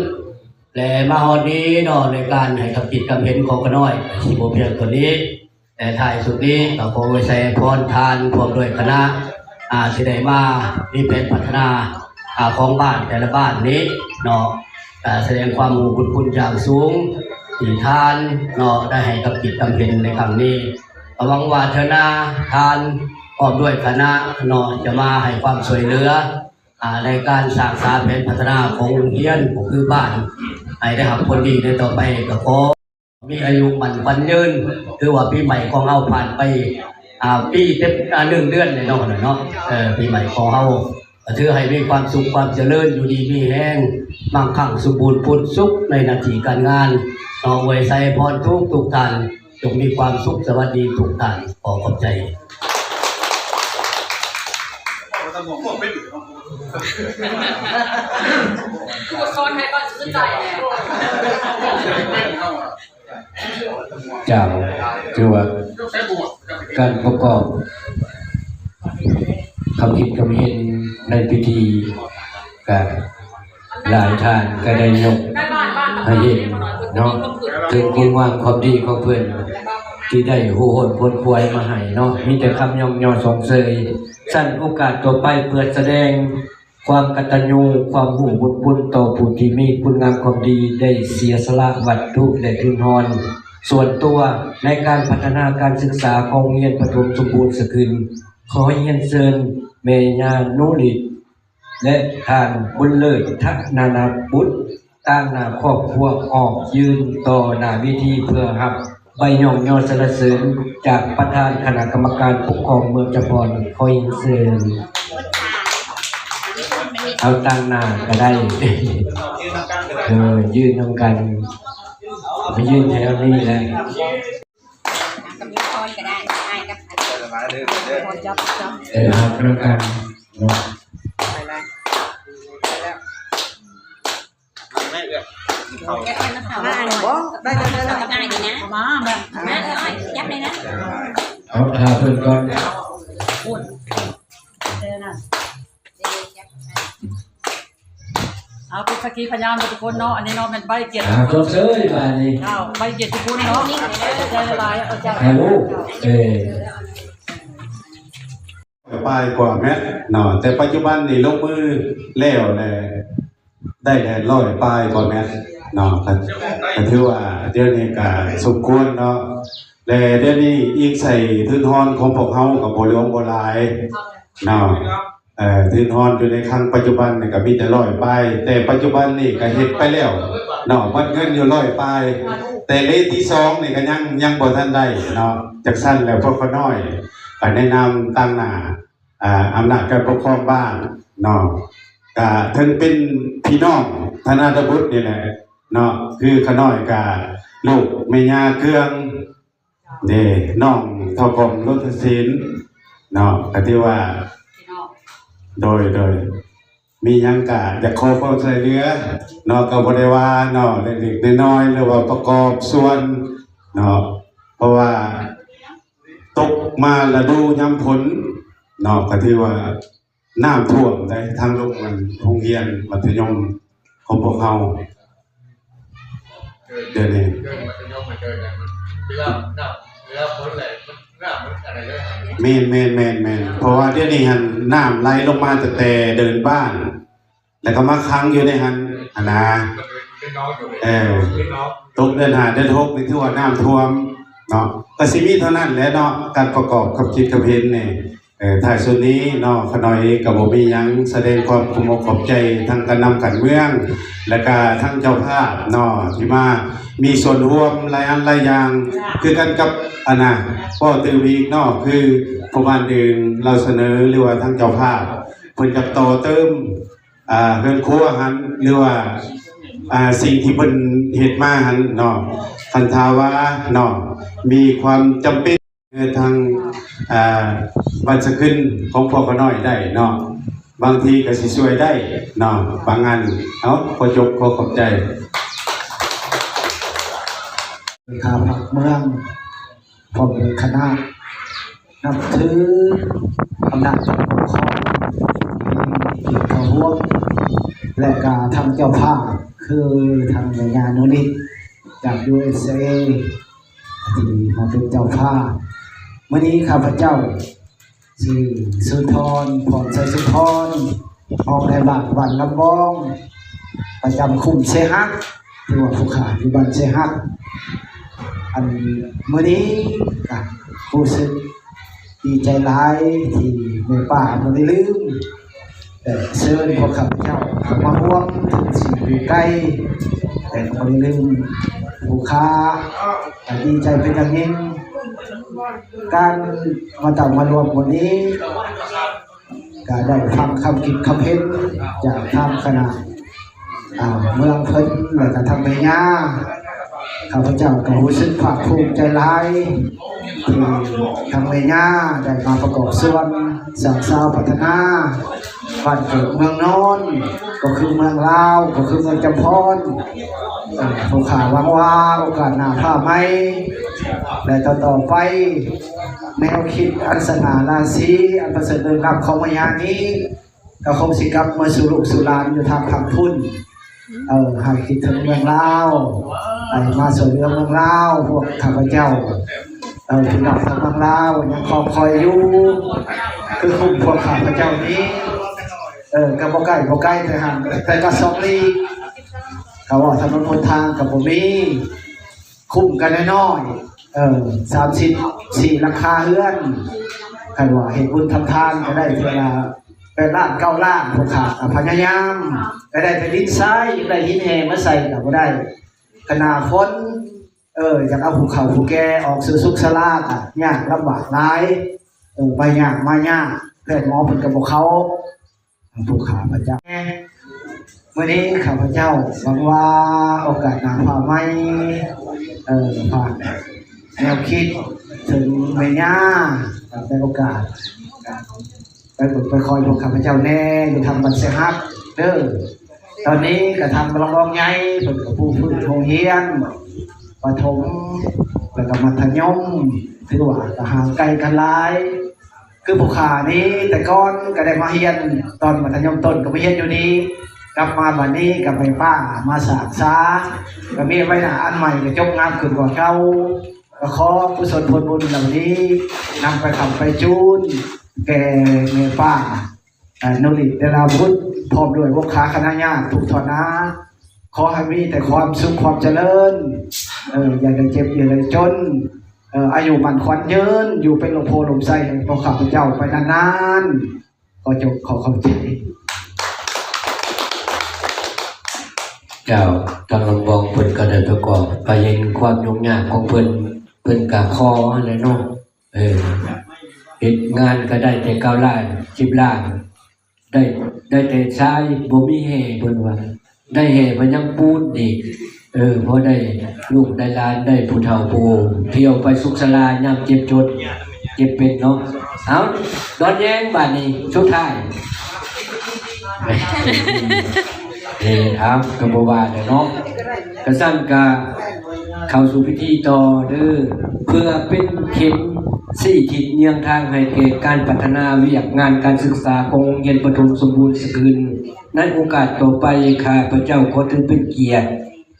และมาฮอดนี้ในการให้คำคิดคำเห็นของกน้อยที่บ่เพียงตัวนี้แต่ท้ายสุดนี้ก็ขอไว้ใส่พรทานพร้อมด้วยคณะที่ได้มามีแผนพัฒนาของบ้านแต่ละบ้านนี้แสดงความรู้คุณอย่างสูงที่ทานได้ให้คำคิดคำเห็นในครั้งนี้หวังว่าเทนาทานพร้อมด้วยคณะจะมาให้ความช่วยเหลือในการสร้างสรรค์แผนพัฒนาของโรงเรียนของคือบ้านให้ได้รับผลดีในต่อไปก็ขอมีอายุมันวันยืนคือว่าปีใหม่ของเราผ่านไปปีเต็ม1 เดือนเลยเนาะปีใหม่ของเราถือให้มีความสุขความเจริญอยู่ดีมีแห้งมั่งคั่งสมบูรณ์พูนสุขในหน้าที่การงานไว้ใส่พรทุกท่านจงมีความสุขสวัสดีทุกท่านขอขอบใจผู้ซ้อนให้บ้านขึ้นใจแล้ว จากคือว่าการประกอบคำคิดคำเห็นในพิธีกับหลายท่านก็ได้ยกให้เห็นถึงคุณงามความดีของเพื่อนที่ได้หูหดพ้นควายมาให้มีแต่คำย่องย่อสงเสยสั้นโอกาสต่อไปเพื่อแสดงความกตัญญูความหูบุญต่อผู้ที่มีคุณงามความดีได้เสียสละวัตถุและทุนทรส่วนตัวในการพัฒนาการศึกษาของโรงเรียนปฐมสมบูรณ์สกุลขอเรียนเชิญเมญานุริตและท่านบุญเลิศทักนานาบุตรตั้งหน้าครอบครัวออกยืนต่อหน้าวิธีเพื่อรับ ไปย่องยอสรรเสริญจากประธานคณะกรรมการปกครองเมืองจพรคอยเสริญเอาตั้งหน้าก็ได้ยืนทำกันไปยืนแถวนี้แหละ กับนิ้วคอยก็ได้ได้กับพอจับ ครับแล้วกันเนาะ แก้มะขามมาบ่ได้ได้ได้ดีนะมาแบบมาจับเลยนะ เอาทาเพิ่นก่อน เอาเป็นสักขีพยานทุกคนเนาะอันนี้เนาะเป็นใบเกียรติ จบเซ้ยบาดนี้ เจ้าใบเกียรติคุณเนาะใจละลายเอาเจ้า ฮัลโหลไปกว่าแม่เนาะแต่ปัจจุบันนี่ลงมือแล้วแหละได้แค่100ปลายกว่าแม่เนาะก็ถือว่าเดี๋ยวนี้ก็สมควรเนาะและเดี๋ยวนี้อีกใส่ทุนทอนของพวกเฮาก็บ่หลวงบ่หลายเนาะทุนทอนอยู่ในครั้งปัจจุบันนี่ก็มีแต่100ปลายแต่ปัจจุบันนี่ก็เฮ็ดไปแล้วเนาะมันเงินอยู่100ปลายแต่เลขที่2นี่ก็ยังบ่ทันได้เนาะจักซั่นแล้วพวกเขาน้อยก็แนะนำตั้งหน้าอำนาจการปกครองบ้านเนาะก็ถึงเป็นพี่น้องธนาธบุตรนี่แหละเนาะคือขน้อยกับลูกแม่ย่าเครื่องเด้น้องเท่ากรมรถศิลป์เนาะก็ที่ว่าโดยมีหยังกะจะขอความช่วยเหลือเนาะก็บ่ได้ว่าเนาะเล็กๆน้อยๆหรือว่าประกอบส่วนเนาะเพราะว่าตกมาฤดูยามฝนเนาะก็ที่ว่าน้ำท่วมได้ทางโรงเรียนมัธยมของพวกเราเดี๋ยวนี้แม่นเพราะว่าเดี๋ยวนี้หันน้ำไหลลงมาแต่เดินบ้านแล้วก็มาค้างอยู่ในหันนะตกเดือน5เดือน6นี่ถือว่าน้ำท่วมเนาะก็สิมีเท่านั้นแหละเนาะการประกอบกับคิดกับเห็นนี่ท้ายสุดนี้เนาะขน้อยก็บ่มีหยังแสดงความขอบคุณใจทั้งการนำการเมืองและก็ทั้งเจ้าภาพเนาะที่มามีส่วนร่วมหลายอันหลายอย่างคือกันกับป้อตือวีกเนาะคือประมาณนึงเราเสนอหรือว่าทั้งเจ้าภาพเพิ่นกับต่อเติมเฮือนครัวหันหรือว่าสิ่งที่เพิ่นเฮ็ดมาหันเนาะคันทาว่าเนาะมีความจำเป็นทางบัญชีขึ้นของพวกเขาน้อยได้เนาะบางทีก็สิช่วยได้เนาะบางงานเอาขอจบขอขอบใจข้าพักเมืองผมเป็นคณะนับถืออำนาจปกครองที่เขาร่วมและการทำเจ้าภาพคือทางหน่วยงานนู้นนี่จาก USA ที่มาเป็นเจ้าภาพเมื่อนี้ข้าพเจ้าชื่อสุนทรพรชัยสุนทรออกในบ้านวันลำบองประจำคุมเซฮักที่ว่าผู้ขาอยู่บ้านเซฮักอันเมื่อนี้รู้สึกดีใจหลายที่แม่ป้าไม่ได้ลืมแต่เชิญพวกข้าพเจ้าเข้ามาร่วมถึงสิ่งอยู่ใกล้แต่ไม่ได้ลืมผู้ค้าดีใจเป็นอย่างยิ่งการมาต่างมารวมวันนี้ก็ได้ฟังคำคิดคำเห็นจากทางคณะเมืองเพิ่นและก็ทางแม่ย่าข้าพเจ้าก็รู้สึกภาคภูมิใจหลายที่ทางแม่ย่าได้มาประกอบส่วนสร้างสรรค์พัฒนาบ้านเกิดเมืองนอนก็คือเมืองลาวก็คือเมืองจำพรผู้ข่าวหวังว่าโอกาสหน้าผ้าไหมและต่อไปแนวคิดอันสง่าราศีอันประเสริฐเดินรับของมายานี้ก็คงสิกลับมาสู่ลูกสู่หลานอยู่ทางทางพุ่นหากคิดถึงเมืองลาวมาสู่เมืองลาวพวกข้าพเจ้าถึงหลับทางเมืองลาวยังคอยอยู่คือคุมพวกข้าพเจ้านี้กับบ่ใกล้แต่ก็สองลีเขาว่าถนนหนทางกับผมมีคุ้มกันน้อย34 ราคาเฮือนกันว่าเห็นบุญทำทานก็ได้เท่าละ8 ล้าน 9 ล้านพวกขาพยายามก็ได้ไปดินทรายได้หินแห่มาใส่ก็บ่ได้ขนาดฝน อยากเอาภูเขาภูแก่ออกซื้อสุกสลากอ่ะยากลำบากหลายไปยากมายากแพทย์หมอเพิ่นก็บอกเขาผู้ข้าพเจ้ามื้อนี้ข้าพเจ้าหวังว่าโอกาสหน้าฟ้าใหม่ผ่านแนวคิดถึงแม่ย่าในโอกาสไปคอยพวกข้าพเจ้าแน่อยู่ทำบันเสฮักเด้อตอนนี้ก็ทำรองใหญ่เพิ่นก็ผู้ฝึกโรงเรียนประถมแล้วก็มัธยมถือว่าก็ห่างไกลกันหลายคือผู้ขานี้แต่ก่อนก็ได้มาเรียนตอนมัธยมต้นก็ไปเรียนอยู่นี้กลับมาบัดนี้กับไปป้ามาสากษาก็มีไว้หน้าอันใหม่ก็จบงามขึ้นกว่าเก่าก็ขอกุศลผลบุญเหล่านี้นำไปทำไปจูนแก่แม่ป้านุริเดลาวุฒิพร้อมด้วยพวกขาคณะญาติทุกฐานะขอให้มีแต่ความสุขความเจริญอย่าได้เจ็บอย่าได้จนอายุมันขวัญยืนอยู่เป็นลมโพลมไส้พวกข้าพเจ้าไปนานๆก็จบขอเข้าใจเจ้าทางลำบองเพิ่นก็ได้ประกอบไปเห็นความยุ่งยากของเพิ่นกะคอแล้วเนาะเฮ็ดงานก็ได้แต่9 ล้าน10 ล้านได้แต่ทรายบ่มีแห่เพิ่นว่าได้แห่เพิ่นยังปูนอีกพอได้ลูกได้หลานได้ผู้เฒ่าผู้เที่ยวไปสุขศาลายามเจ็บจดเจ็บเป็นเนาะเอาดอนแยงบัดนี้สุดท้ายกระบวาเนาะกระสั้นกะเข้าสู่พิธีต่อเด้อเพื่อเป็นเข็มสี่ทิศเนียงทางให้เกิดการพัฒนาวิทยางานการศึกษาของโรงเรียนปฐมสมบูรณ์สกุลในโอกาสต่อไปข้าพเจ้าขอถือเป็นเกียรติ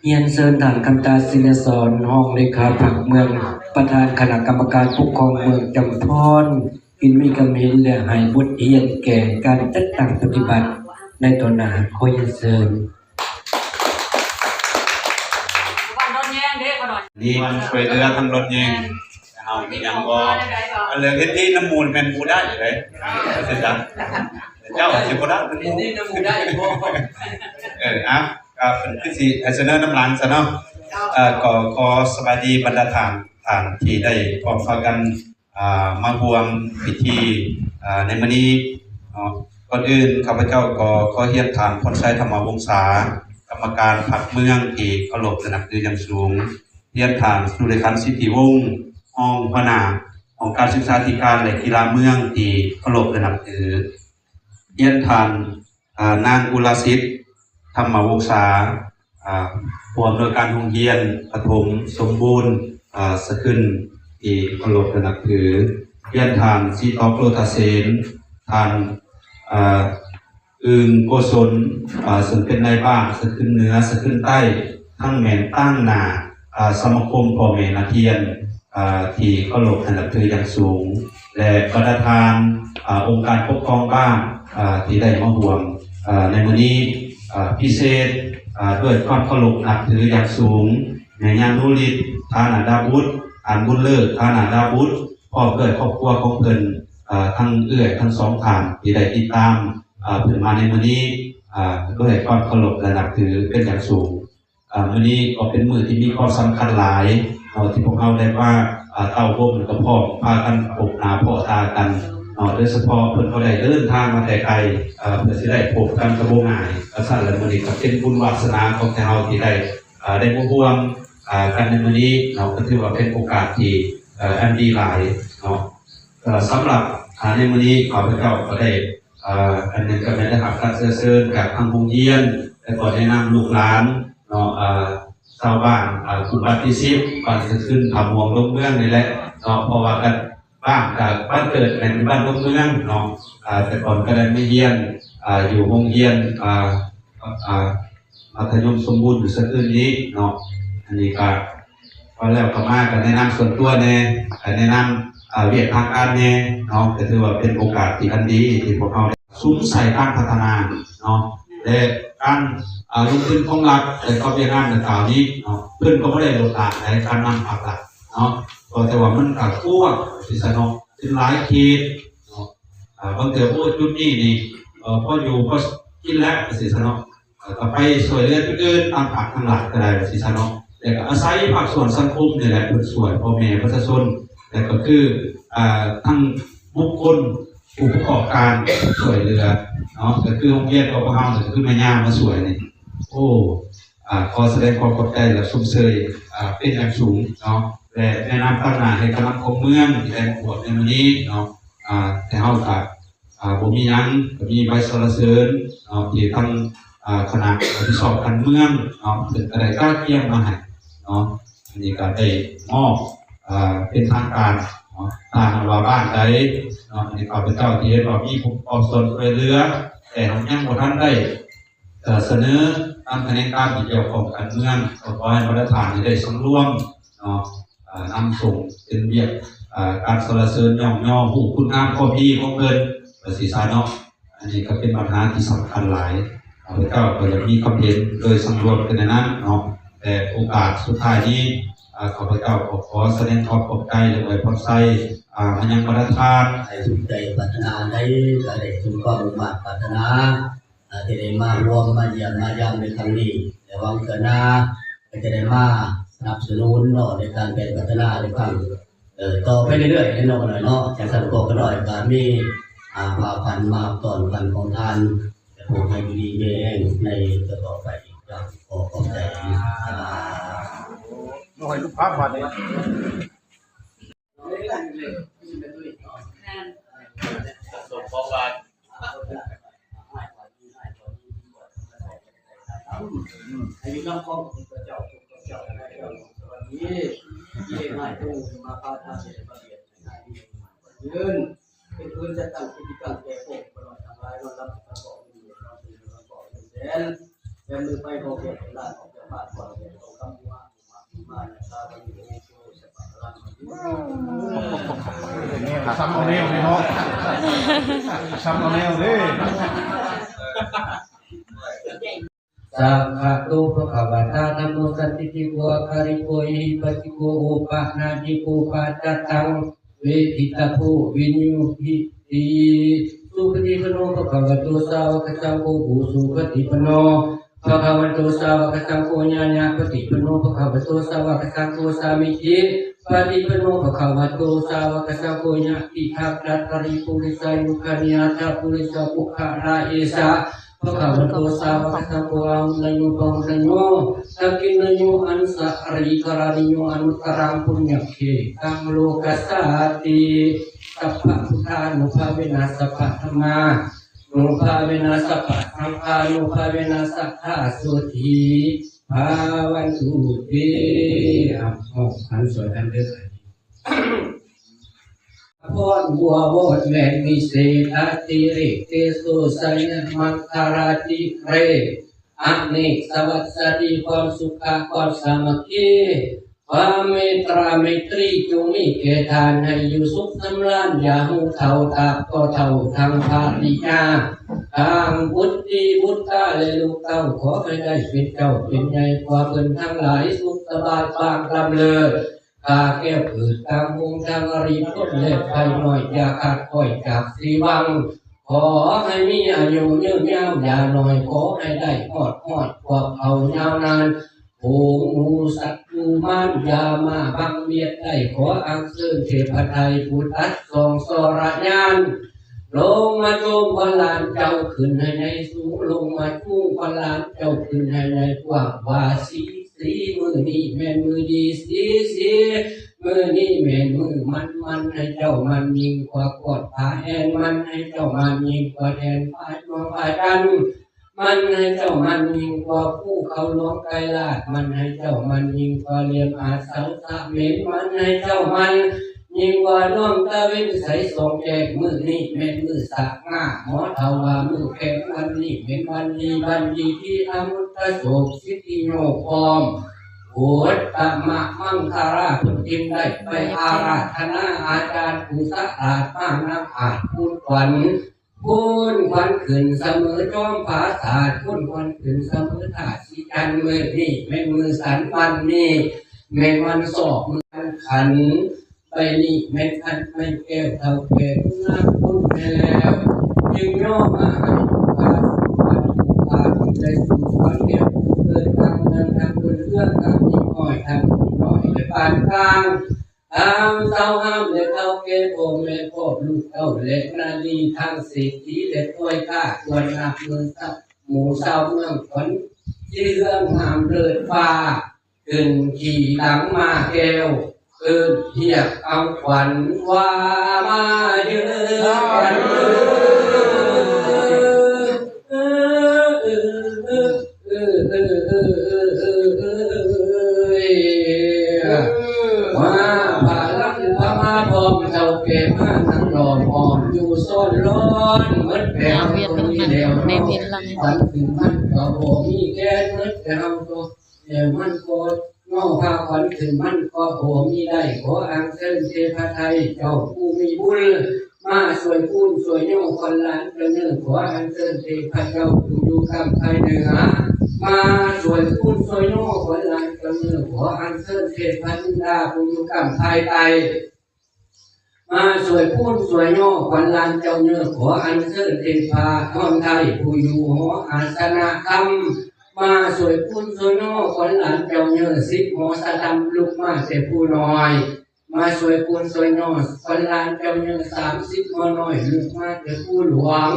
เรียนเชิญท่านคำตาศิลสอนห้องเลขาผักเมืองประธานคณะกรรมการปกครองเมืองจำพรอินมีกำเห็นและให้บทเรียนแก่การจัดตั้งปฏิบัติในตอนหน้าขอเรียนเชิญนี่มันช่วยเหลือทำรถเองเอาอย่างก็เรื่องที่น้ำมูลเป็นมูได้อยู่เลยใช่ไหมเจ้าสิบได้เป็นนี่น้ำมูได้บ่เป็นพิธีเสนอน้ำล้างซะเนาะก็ขอสวัสดีบรรดาท่านที่ได้พร้อมกันมาร่วมพิธีในมื้อนี้ก่อนอื่นข้าพเจ้าก็ขอเรียนถามพรชัยธรรมวงศากรรมการพรรคเมืองที่เคารพและนับถืออย่างสูงเรียนถามสุริคันท์สิทธิวงศ์ห้องหัวหน้าของการศึกษาธิการและกีฬาเมืองที่เคารพและนับถือเรียนถามนางอุลสิทธิ์ธรรมวงศาผู้อำนวยการโรงเรียนปฐมสมบูรณ์สกุลที่เคารพและนับถือเรียนถามซีทอโปรตาเซนทานอึงโกศลซึ่งเป็นนายบ้านสกุลเหนือสกุลใต้ทั้งแม่นตั้งนาสมาคมพ่อแม่นักเรียนที่เคารพและนับถืออย่างสูงและประธานองค์การปกครองบ้านที่ได้มาร่วมในมื้อนี้พิเศษด้วยความเคารพนับถืออย่างสูงแม่ย่านุริตธานาดาบุตรอันบุญเลิศธานาดาบุตรพ่อเกิดครอบครัวของเพิ่นทั้งเอื้อยทั้งสองท่านที่ได้ติดตามเพิ่นมาในมื้อนี้ด้วยความเคารพและนับถือเป็นอย่างสูงมื้อนี้ก็เป็นมื้อที่มีความสำคัญหลายที่พวกเราได้ว่าเต้าร่วมกับพ่อพากันพบหน้าพ่อตากันโดยเฉพาะเพิ่นก็ได้เดินทางมาแต่ไกลเพื่อสิได้พบกันกับบ่ง่ายก็สั่นแล้วมื้อนี้ก็เป็นบุญวาสนาของเราที่ได้มาร่วมกันในมื้อนี้ก็ถือว่าเป็นโอกาสที่อันดีหลายสำหรับในมื้อนี้ข้าพเจ้าก็ได้อันนึงก็ได้รับการเชิญจากทางโรงเรียนและก็แนะนำลูกหลานชาวบ้านกลุ่มบ้านที่10บ้านขึ้นทำวงลงเมืองนี่แหละเพราะว่ากันบ้านกับบ้านเกิดเป็นบ้านลงเมืองแต่ก่อนก็ได้ไม่เรียนอยู่โรงเรียนมัธยมสมบูรณ์อยู่สักคืนนี้อันนี้ก็พอแล้วก็มากันแนะนำส่วนตัวแน่แนะนำเวียดทางการแน่ก็ถือว่าเป็นโอกาสที่อันดีที่พวกเราซุ้มใส่การพัฒนาและการลงทุนของรัฐและก็เวียดนามในข่าวนี้เพื่อนก็ไม่ได้ลดละในการนำผักหลักแต่ว่ามันกับพวกสิสนองเป็นหลายเขตบางเถื่อพวกจุดนี้นี่พออยู่ก็กินแล้วสิสนองก็ไปสวยเลือดอื่นตามผักทางหลักก็ได้สิสนอง แต่ก็อาศัยภาคส่วนสังคมนี่แหละเป็นส่วนพ่อแม่ประชาชนแต่ก็คือทั้งบุคคลผู้ประกอบการช่วยเหลือเนาะก็คือโรงเรียนอบรมก็คือแม่ย่ามาสวยนี่โอ้ขอแสดงความขอบใจและชมเชยเป็นอย่างสูงเนาะและแนะนำตั้งหน้าให้กำลังของเมืองที่ได้บวชในวันนี้เนาะแต่เฮาก็บ่มีหยังก็มีใบสรรเสริญเนาะที่ทั้งคณะที่สอบการเมืองเนาะถึงอะไรก็เกี่ยมมาให้เนาะอันนี้ก็ได้มอบเป็นทางการเนาะทางว่าบ้านใดเนาะในข้าพเจ้าที่เห็นว่ามีผู้ออกส่วนช่วยเหลือแต่ยังบ่ทันได้เสนอตามแผนการที่เกี่ยวข้องการเมืองขอให้บรรดาฐานได้สำรวมเนาะนำส่งเป็นเรียกการสรรเสริญย่อผู้คุณงามความดีของเพิ่นประสิทธิ์เนาะอันนี้ก็เป็นปัญหาที่สำคัญหลายข้าพเจ้าก็จะมีความเห็นโดยสำรวมกันในนั้นเนาะแต่โอกาสสุดท้ายนี้ข้าพเจ้าขอแสดงความขอบใจและอวยพรใส่มายังประธาน ให้สนใจปรารถนาได้ก็ได้สมความมุ่งมั่นปรารถนาที่ได้มารวมมาเยี่ยมมายามในครั้งนี้แต่ว่าเกิดหน้าก็จะได้มาสนับสนุนเนาะในการเป็นพัฒนาในครั้งต่อไปเรื่อยๆในนอกหน่อยเนาะจากสังคมก็หน่อยการมีมาพันมาตอนกันของท่านจะผูกให้ดีเองในต่อไปอย่างขอขอบใจน้อยลูกภาพบาดนี้ อายุน้ำของเจ้าอะไรเจ้าวันนี้ที่ให้ตู้มาพาทางเสด็จประเดียดยืนเป็นพื้นจะตั้งกิจกรรมแก่พวกตลอดทางรายรับประกอบอยู่เราคือประกอบเป็นแสนเป็นมือไปพอเพียงหลานของเจ้าบ้านก่อนเป็นตรงคำว่ามาชาบันโยโชสปะรันซ้ำเอาแนวเลยเนาะซ้ำเอาแนวเลยสัพพะโตภะคะวะตาธัมโมสันติติโกอาคาริโกอิปัสสิโกโอปะนาจิโกปัจจตังเวทิตาโพวิญญูหิติสุปฏิปโนภะคะวะโตสาวกสังโฆอุสุปฏิปโนภะคะวะโตสาวกสังโฆญาณปฏิปโนภะคะวะโตสาวกสังโฆสามิจิปฏิปโนภะคะวะโตสาวกสังโฆญาติทัพดัตตริปุริสายุคานิยาตาปุริสาปุขะราเอสะพระข้าพเจ้าสาวกสังฆอังนโยปงนโยสักกินโยอันสะริกรานิโยอนุตรังปุญญเขตังโลกัสสาติสัพพะพุทธานุภาเวนะสัพพะธรรมานุภาเวนะสัพพะสังฆานุภาเวนะสัทธาสุธีภาวันตุเตอันสวยอันเด้อพรบัวโวดแมงมิเศษอติริเตโสสัยมังคาราติเรอเนกสวัสดีความสุขความสามัคคีความเมตตาเมตรีจงมีแก่ทานให้อยู่สุขสำราญอย่าหูเท่าตาก็เท่าทางภาริยาทางบุตรีบุตรและลูกเต้าขอให้ได้เป็นเจ้าเป็นใหญ่กว่าเพิ่นทั้งหลายสุขสบายปางกำเนิดกาแก้วผืดตามวงทางอริพ้นเล็บไปหน่อยอย่าขาดค่อยจากสีวังขอให้มีอายุยืนยาวอย่าหน่อยขอให้ได้หอดกว่าเอายาวนานผู้มูสัตว์มูมันอย่ามาบังเบียดได้ขออังเชิญเทพไทยพุทธัสสองสระญาณลงมาโจมพลานเจ้าขึ้นให้ในสูงลงมาจูงพลานเจ้าขึ้นให้ในกว้างวาสีมือนี้แม่นมือดีสีมือนี้แม่นมือมันให้เจ้ามันยิงกว่ากอดผาแอนมันให้เจ้ามันยิงกว่าแดนฟ้าดวงฟ้าดันมันให้เจ้ามันยิงกว่าผู้เขาล้อมไกลลาดมันให้เจ้ามันยิงกว่าเลียมอาสาสะเม็นมันให้เจ้ามันยิงกว่าน้องตาเว้นใสสองแจกมือนี้แม่นมือสักง่าหมอเทว่ามือแข็งวันนี้เป็นวันดีที่อมุตตะโสกสิทธิโยพร้อมโอตตะมะมังคาราพุทธินได้ไปอาราธนาอาจารย์ผู้สะอาดมากนักอาจพูดขวัญขึ้นเสมอจอมผาศาสตร์พูดขวัญขึ้นเสมอถาสีจันมือนี่แม่นมือสันวันนี่แม่นวันสอบมือขันไปนี่แม่นขันไม่แก้วเท่าแก่นักบุญไปแล้วจึงย่อมาให้การวันได้สู่ความเดียวเกิดตั้ง มืองทำบุญเรื่องทำยิ่งน้อยทำยิ่งน้อยในปานกลางทำเศร้าห้ามเด็กเขาเก็บโอแม่พ่อลูกเต้าเล็กนาดีทางเศรษฐีเด็กต้อยกล้าควรนับเมืองสักหมู่ชาวเมืองขวัญที่เรื่องหามเลิศฟ้าขึ้นขี่หลังมาแก้วเทียบเอาขวัญว่ามาเยือนมาผ่าลับพมาพร้อมเจ้าเก็บมาทั้งหลอมหอมอยู่ซ้อนร้อนเมื่อแก้วตรงนี้เดียวฝันถึงมันก็บ่มีแก่เมื่อแก้วตัวเดี๋ยวมันโกรธน้องพาขวัญถึงมันก็โหมีได้ขออังเชิญเทพไทยเจ้าผู้มีบุญมาสวยพูนสวยย่อคนล้านเนื้อขออังเชิญเทพเจ้าผู้อยู่กำไทยเหนือมาสวยพูนสวยย่อคนล้านเนื้อขออังเชิญเทพธิดาผู้อยู่กำไทยไตมาสวยพูนสวยย่อคนล้านเจ้าเนื้อขออังเชิญเทพาทองไทยผู้อยู่หออาสนะคำมาสวยพูนสวยย่อคนหลานเจ้าเนื้อสิบหอสะดำลุกมาแต่ผู้น้อยมาสวยพูนสวยย่อคนหลานเจ้าเนื้อ30หอน้อยลุกมาแต่ผู้หลวง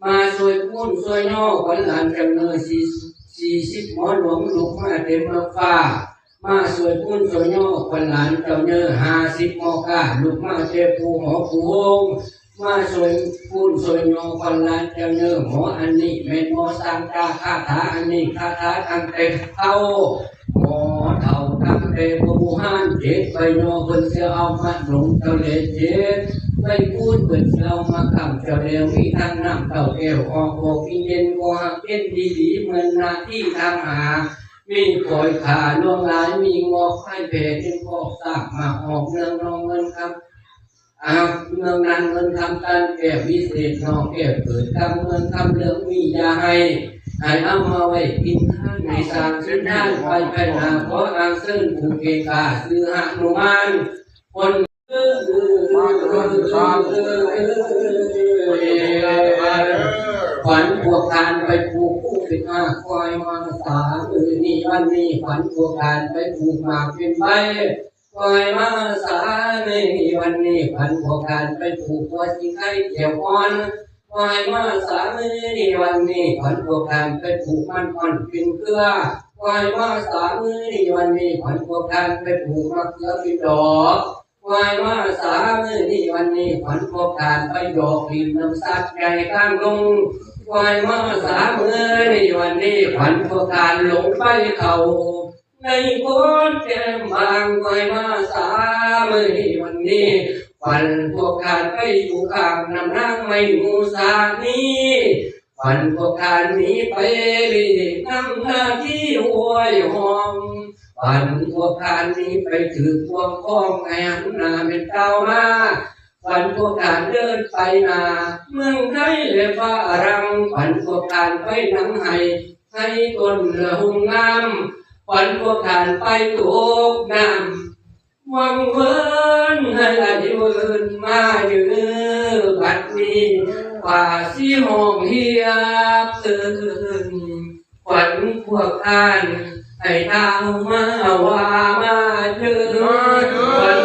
มาสวยพูนสวยย่อคนหลานเจ้าเนื้อ40หอหลวงลุกมาแต่เมืองฟ้ามาสวยพูนสวยย่อคนหลานเจ้าเนื้อ50หอกาลุกมาแต่ผู้หอผู้วงมาสวยพูนสวยย่อคนหลานเจ้าเนื้อหออันนี้แม่นหอสร้างตาคาถาอันนี้คาถาทางเต็มเท่าหอเท่าทางเต็มผู้ห้านเจ็ดไปย่อเพิ่นเสียเอามาหลงเจ้าเลเจ็ดไปพูดเพิ่นเสียเอามาคำเจ้าเลวมีทางน้ำเต่าแก้วออกบอกกินเย็นก็หักเย็นดีๆเหมือนนาที่ทางหามีปล่อยขาล่วงหลายมีงอกให้แผ่เป็นพอกสากมาออกเรื่องนองเงินครับเมืองนั้นเงินทำการแก้วิเศษนอกแก้เปิดทำเงินทำเรื่องมียาให้เอามาไว้กินท่านในสามชิ้นท่านไปนาเพราะอังเส้นผูกเกกาซื้อหานุมานคนขวัญพวกทานไปผูกคู่เป็นคอยมาสานี่วันนี้ขวัญพวกทานไปผูกมาเป็นใบคอยมาสานี่วันนี้ขวัญพวกทานไปผูกว่าสิไข่เกี่ยวอ่อนคอยมาสานี่วันนี้ขวัญพวกทานไปผูกมันอ่อนเป็นเกลือคอยมาสานี่วันนี้ขวัญพวกทานไปผูกมะเขือเป็นดอกคอยมาสานี่วันนี้ขวัญพวกทานไปดอกริมน้ำซัดใหญ่ข้างลงคอยมาสานี่วันนี้ขวัญพวกทานหลงไปเขาในโคนแก้มบางคอยมาสานี่วันนี้ขวัญพวกทานไปอยู่ข้างน้ำนางไม่มูสานี้ขวัญพวกทานหนีไปน้ำหน้าที่ห้วยหอมขวัญพวกทานหนีไปถือพวงข้องไงหันหน้าเป็นเต้ามาขวัญพวกทานเดินไปนาเมืองไทยและฟ้ารังขวัญพวกทานไปหนังให้ต้นละหุ่งงามขวัญพวกทานไปตกน้ำวังเวินให้ไหลเวินมาอยู่บัดนี้ป่าสีห้องเฮียบขวัญพวกทานให้ทางมาว่ามาเจอขวัญ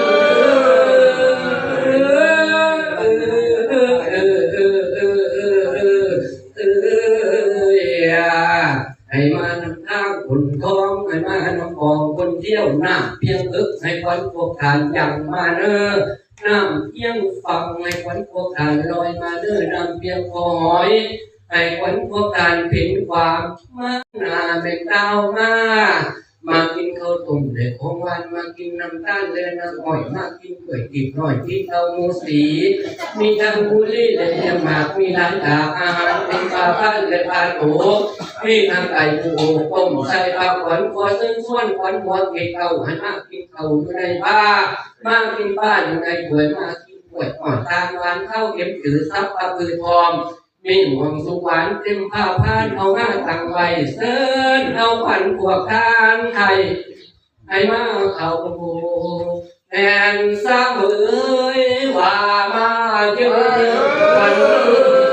ให้มานำทางคนทองให้มานำของคนเที่ยวน้ำเพียงให้ขวัญพวกทานยังมาเนอน้ำเพียงฟังให้ขวัญพวกทานลอยมาเนอน้ำเพียงพอหอยให้ขวัญพวกทานเห็นความมาหน้าเป็นดาวมากินข้าวต้มเด็กของวันมากินน้ำตาลและน้ำอ้อยมากินก๋วยตี๋หน่อยที่เต้าหมูสีมีทั้งบุรีและยำหมากมีร้านอาหารเป็นปลาพันและปลาโตมีทั้งไก่ปูต้มใส่ปลาขวัญขวซึ่งส่วนขวัญหัวเกศเก่าให้มากินข้าวอยู่ในบ้านมากินบ้านอยู่ในถ้วยมากินถ้วยอ่อนทานหวานข้าวเข็มถือซับปลาปืนทองมีหวงสุวรรณเต็มผ้าผ้านเอาหน้าตั้งไว้เสินเอาขวัญพวกทานไทยให้มาเข้าบูแอนสาเอ๋ยว่ามาเจอขวัญบุญ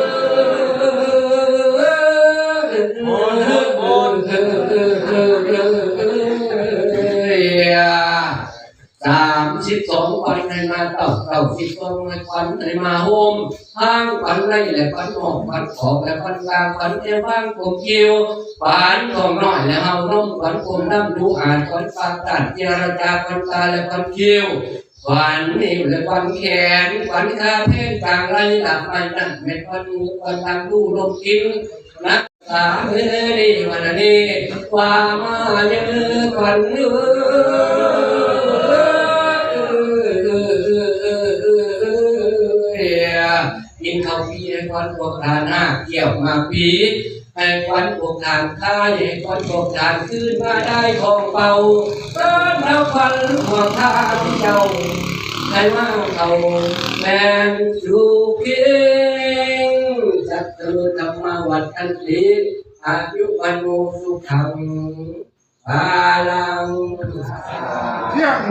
มาเต่าสิบตัวมาควันให้มาโฮมห้างควันไรและควันหอกควันขอบและควันกลางควันเจ้าบ้างผมคิวหวานของน้อยและเฮานุ่มควันผมน้ำดูอ่านควันปากตัดเจรจาควันตาและควันคิวควันนิ้วและควันแขนควันขาเพ่งกลางไรหลับไม่นั่งเม็ดควันหูควันทางดูลมกินนะสาเมื่อนี้วันนี้ว่ามาเยอะควันเนื้กินข้าวปีให้ควันพวกทานห้าเกี่ยวมาปีให้ควันพวกทานข้าให้ควันพวกทานขึ้นมาได้ของเบาต้นเท้าควันหัวข้าที่เจ้าให้มาเขาแมนอยู่เพียงจัตตุธรรมวัฏันติอายุวันโนสุขังบาลัง เที่ยง